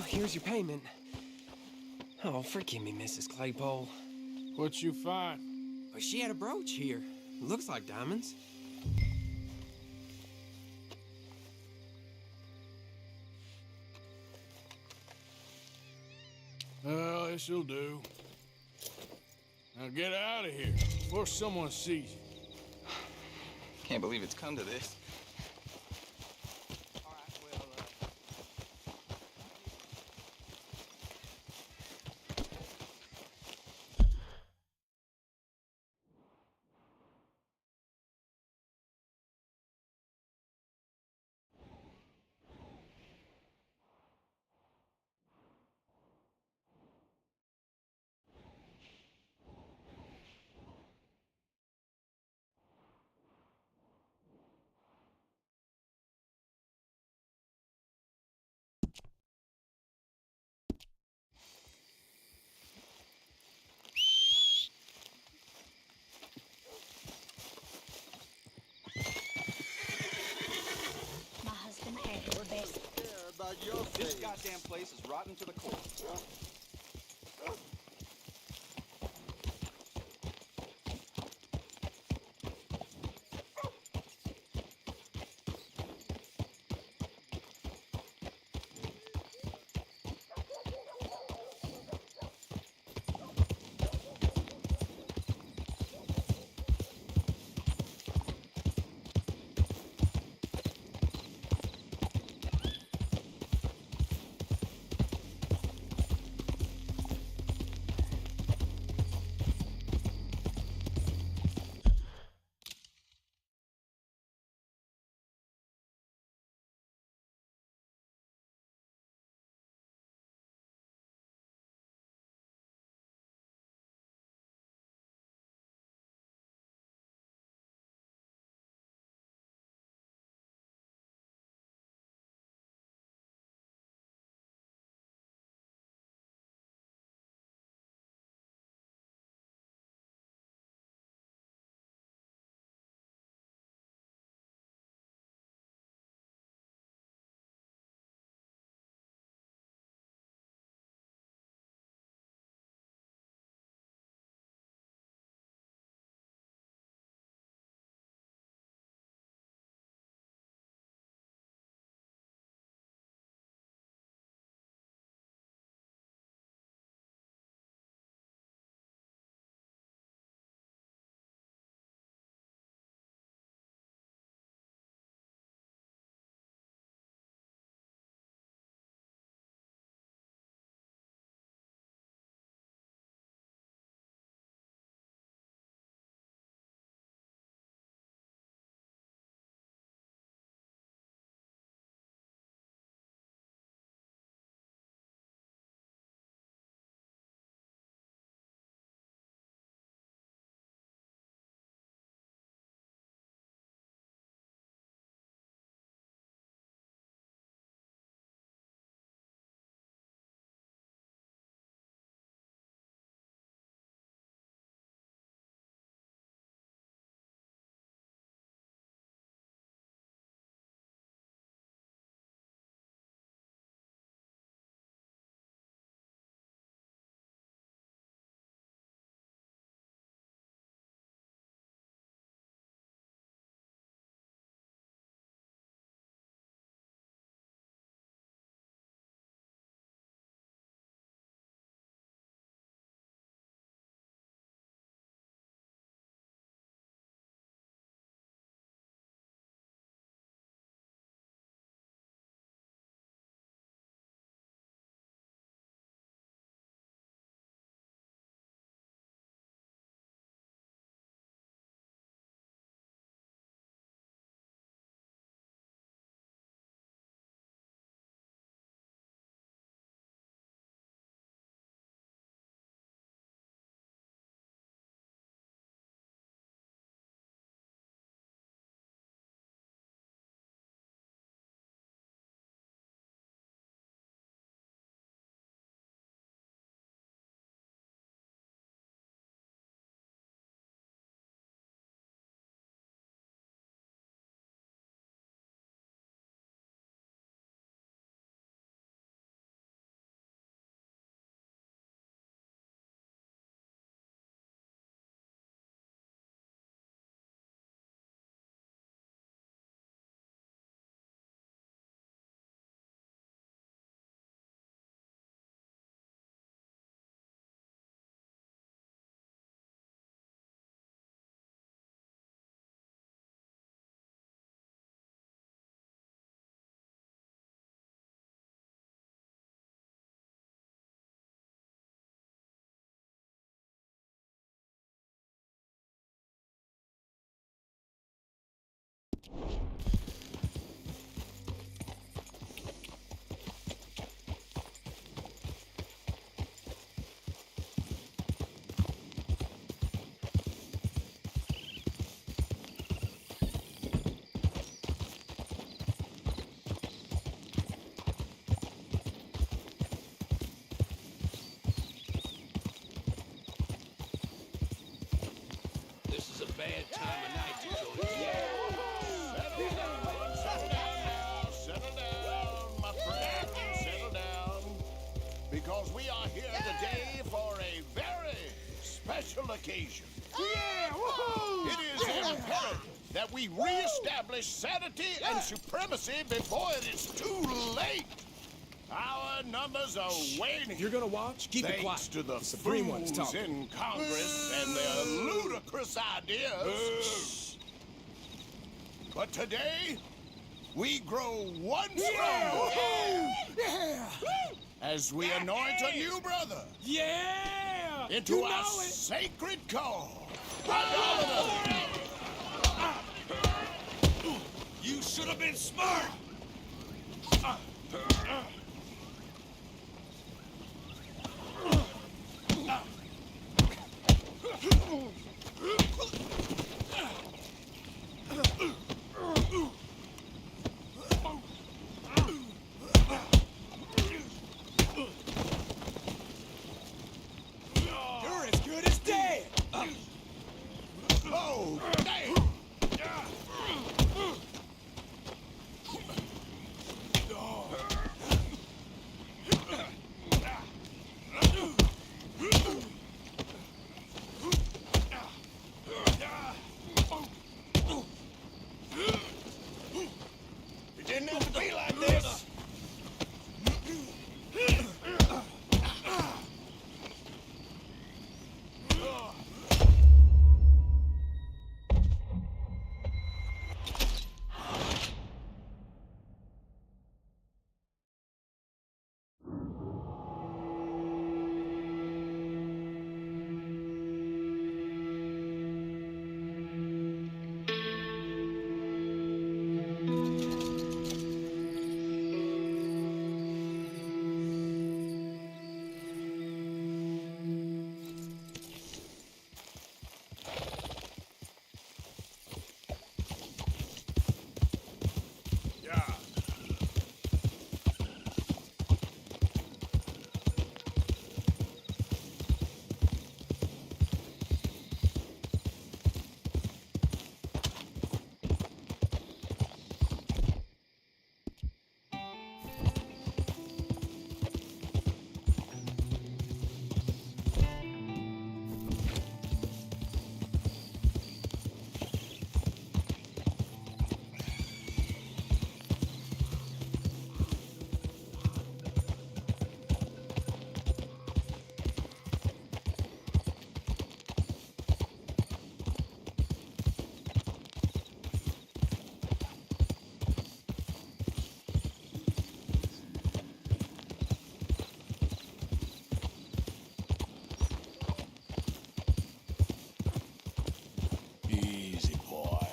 here's your payment. Oh, forgive me, Mrs. Claypole. What you find? Well, she had a brooch here. Looks like diamonds. Well, this'll do. Now get out of here before someone sees you. Can't believe it's come to this. My husband had his best. This goddamn place is rotten to the core. bad time of night to join us. Settle down, my friend. Settle down. Because we are here today for a very special occasion. Yeah! Woohoo! It is imperative that we reestablish sanity and supremacy before it is too late. Our numbers are waning. If you're gonna watch, keep it quiet. Thanks to the Supreme One is fools talking. in Congress and their ludicrous ideas. But today, we grow one stronger. Yeah! As we anoint a new brother Yeah! into You our know it. sacred cause. Idolatry. You should have been smart! You're as good as dead! Oh, damn! It didn't have to be like this. Easy, boy.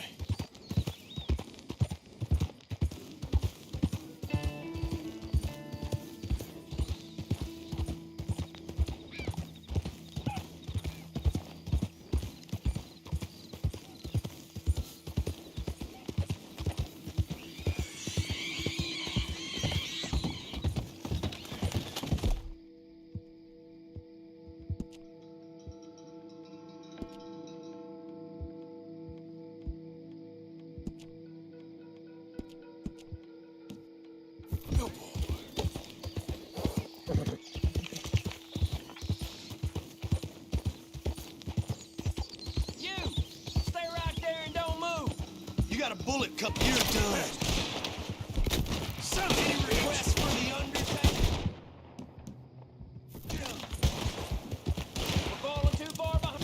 You! Stay right there and don't move! You got a bullet cup, you're done. Any requests for the Undertaker? We're falling too far behind.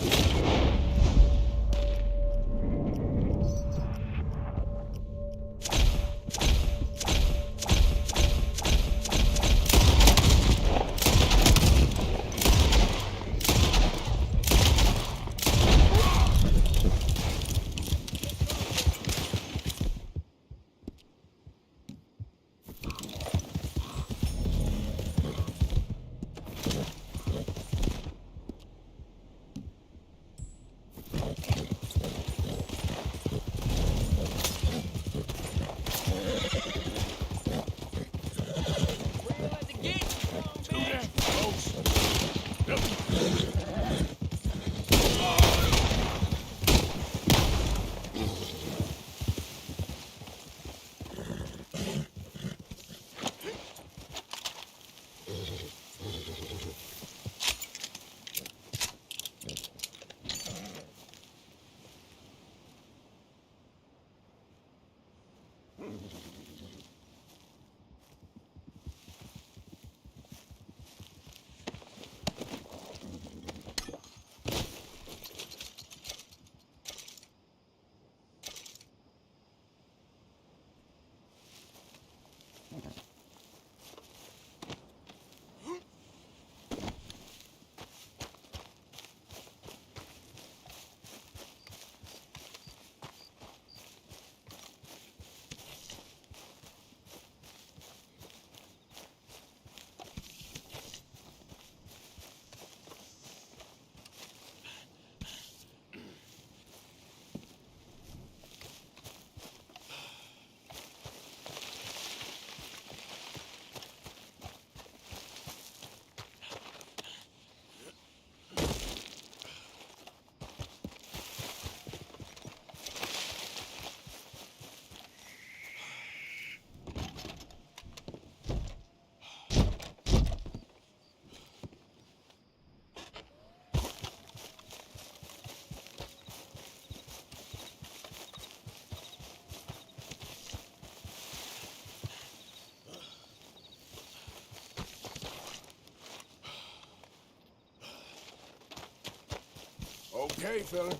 Okay, fella.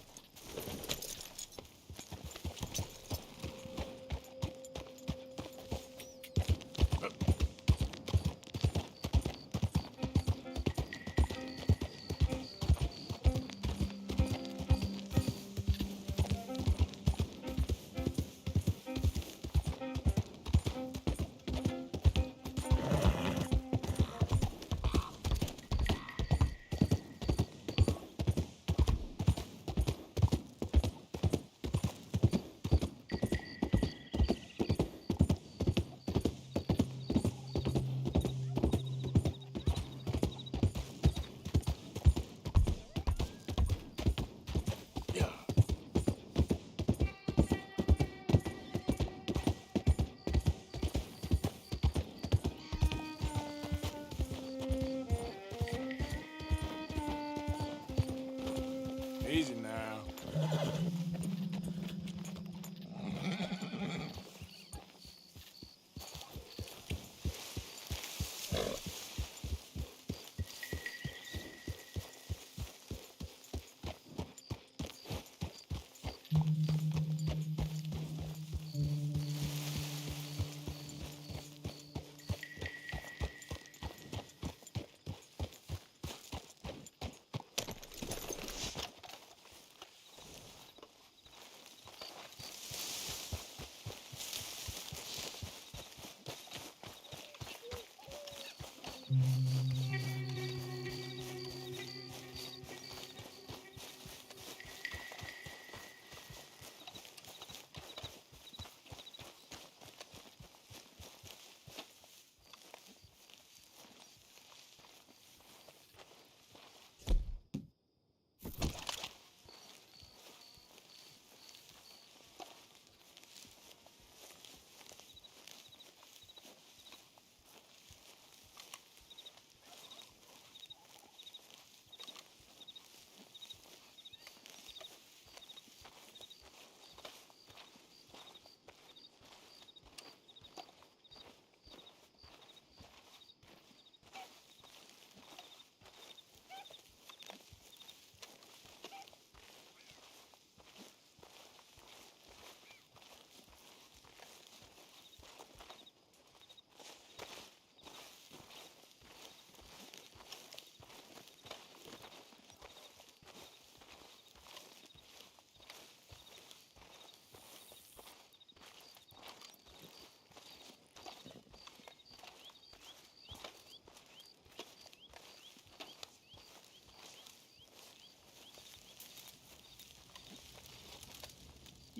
Easy now.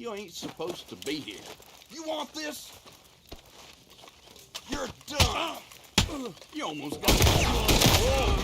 You ain't supposed to be here. You want this? You're done. You almost got it.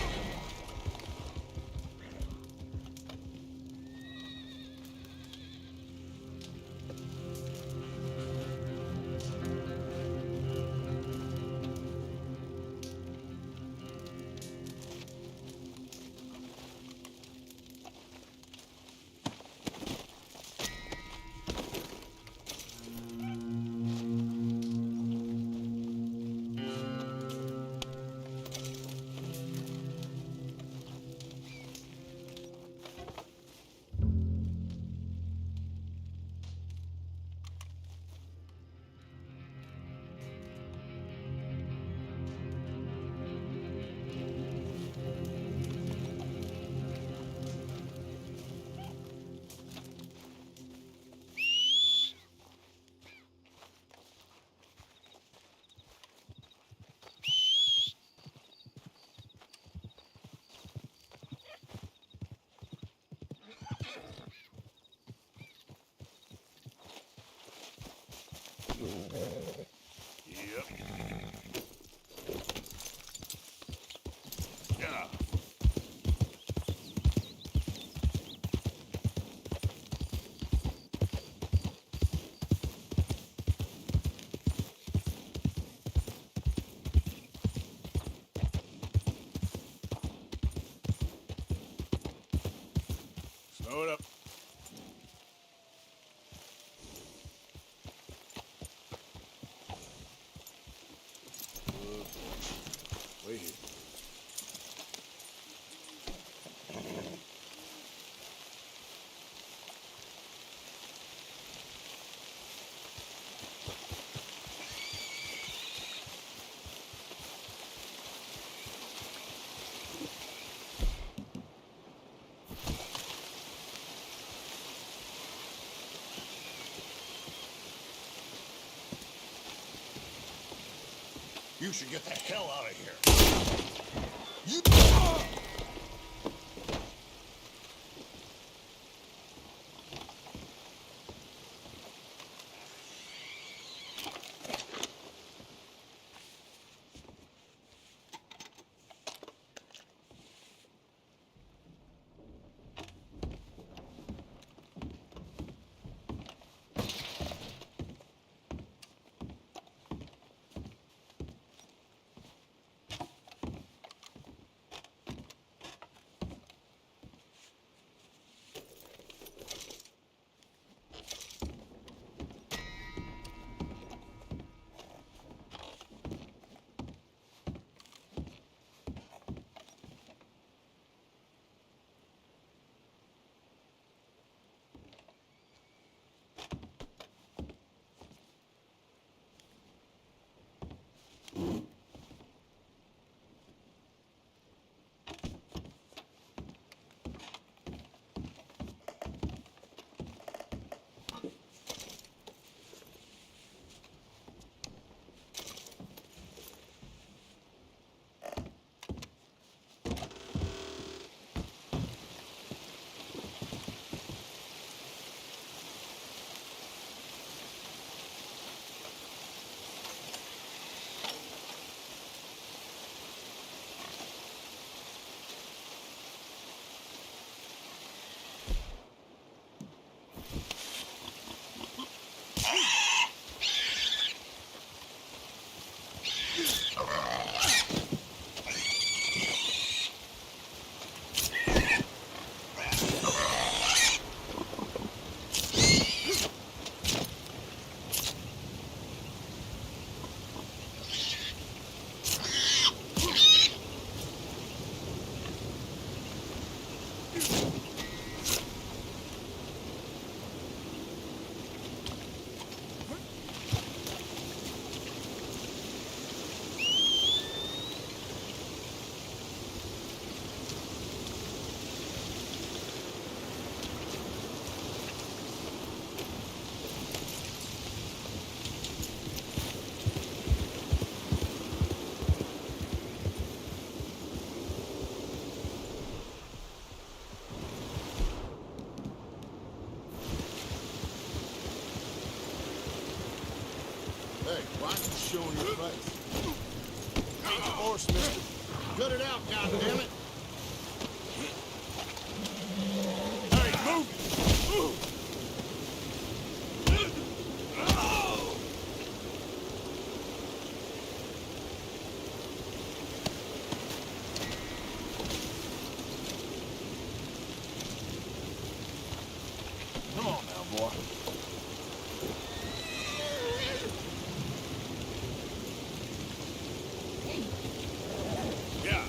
Wait here. You should get the hell out of here. You... Hey, why aren't you showing your face? Ain't the horse, mister. Cut it out, goddammit. Hey, move! Come on now, boy. Yeah.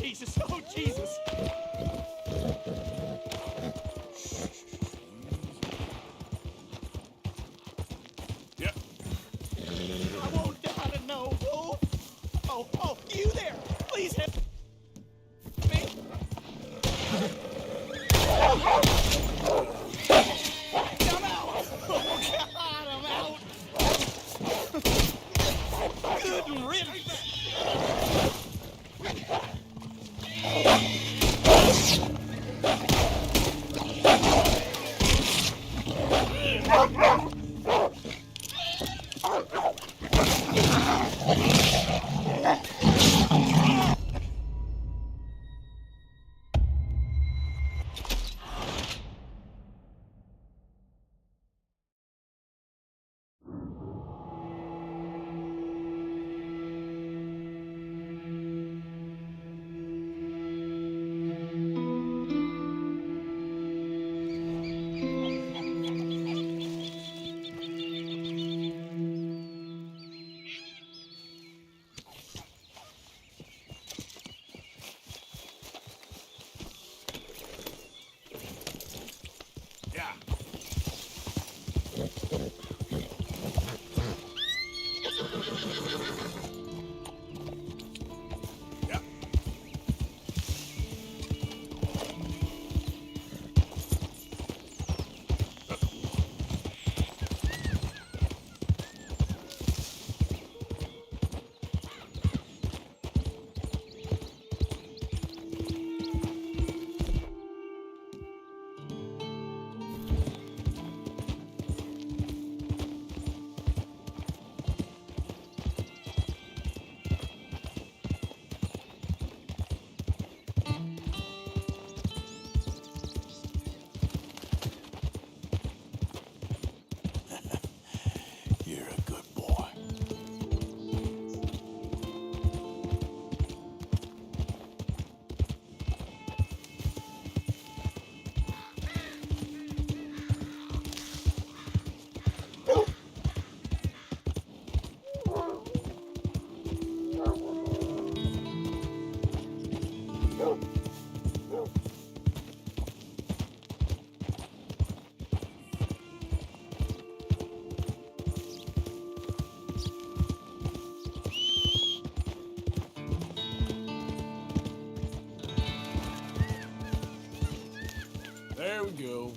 Jesus! Oh, Jesus! Yep. I won't die to know. Oh, oh, you there! Please help me! I'm out! Oh, God, I'm out! Good riddance! You're a good boy. There we go.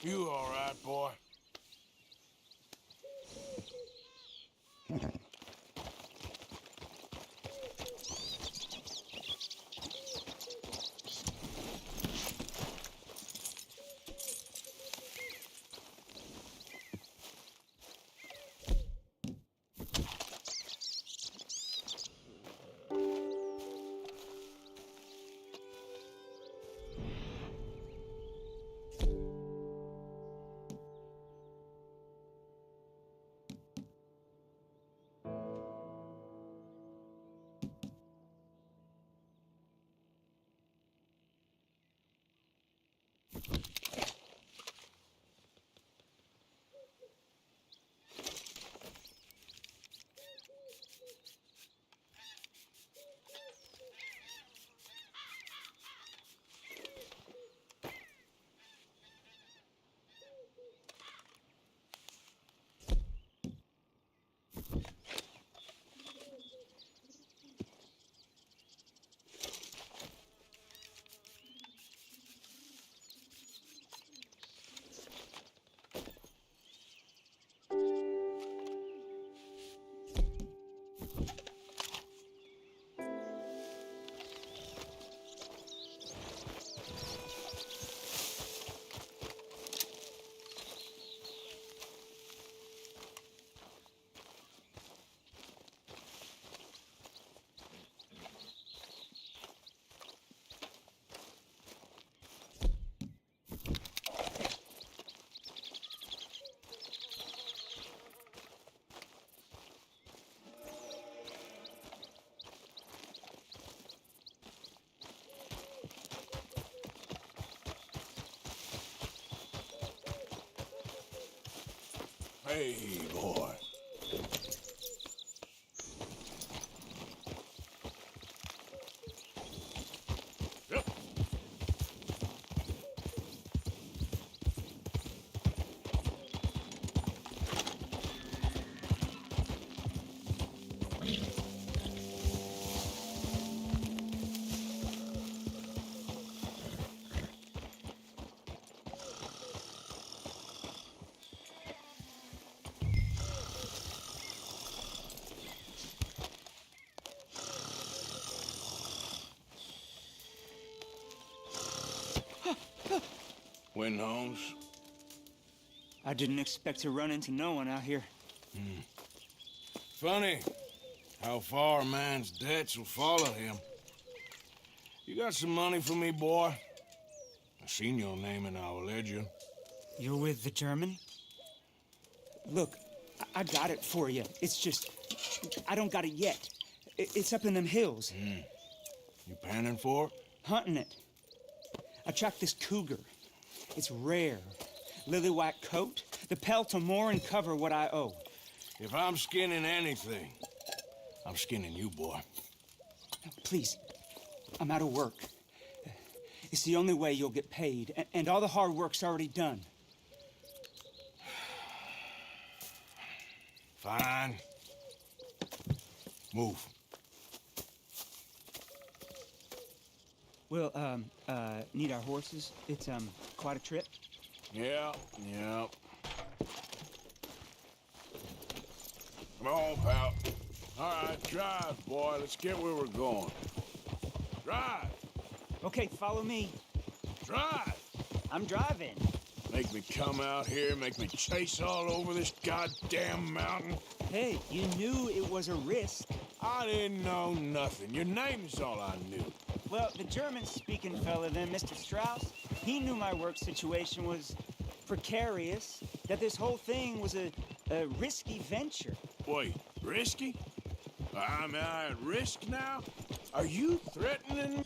You all right, boy? Hey, boy. Yep. Win, Holmes. I didn't expect to run into no one out here. Funny how far a man's debts will follow him. You got some money for me, boy? I seen your name in our ledger. You're with the German? Look, I got it for you. It's just, I don't got it yet. It's up in them hills. You panning for it? Hunting it. I tracked this cougar. It's rare. Lily white coat, the pelt will more and cover what I owe. If I'm skinning anything, I'm skinning you, boy. Please, I'm out of work. It's the only way you'll get paid, and all the hard work's already done. Fine. Move. We'll, need our horses. It's, quite a trip. Yeah. Come on, pal. All right, drive, boy. Let's get where we're going. Drive. Okay, follow me. Drive. I'm driving. Make me come out here, make me chase all over this goddamn mountain. Hey, you knew it was a risk. I didn't know nothing. Your name's all I knew. Well, the German-speaking fella then, Mr. Strauss, he knew my work situation was precarious, that this whole thing was a risky venture. Wait, risky? Am I at risk now? Are you threatening?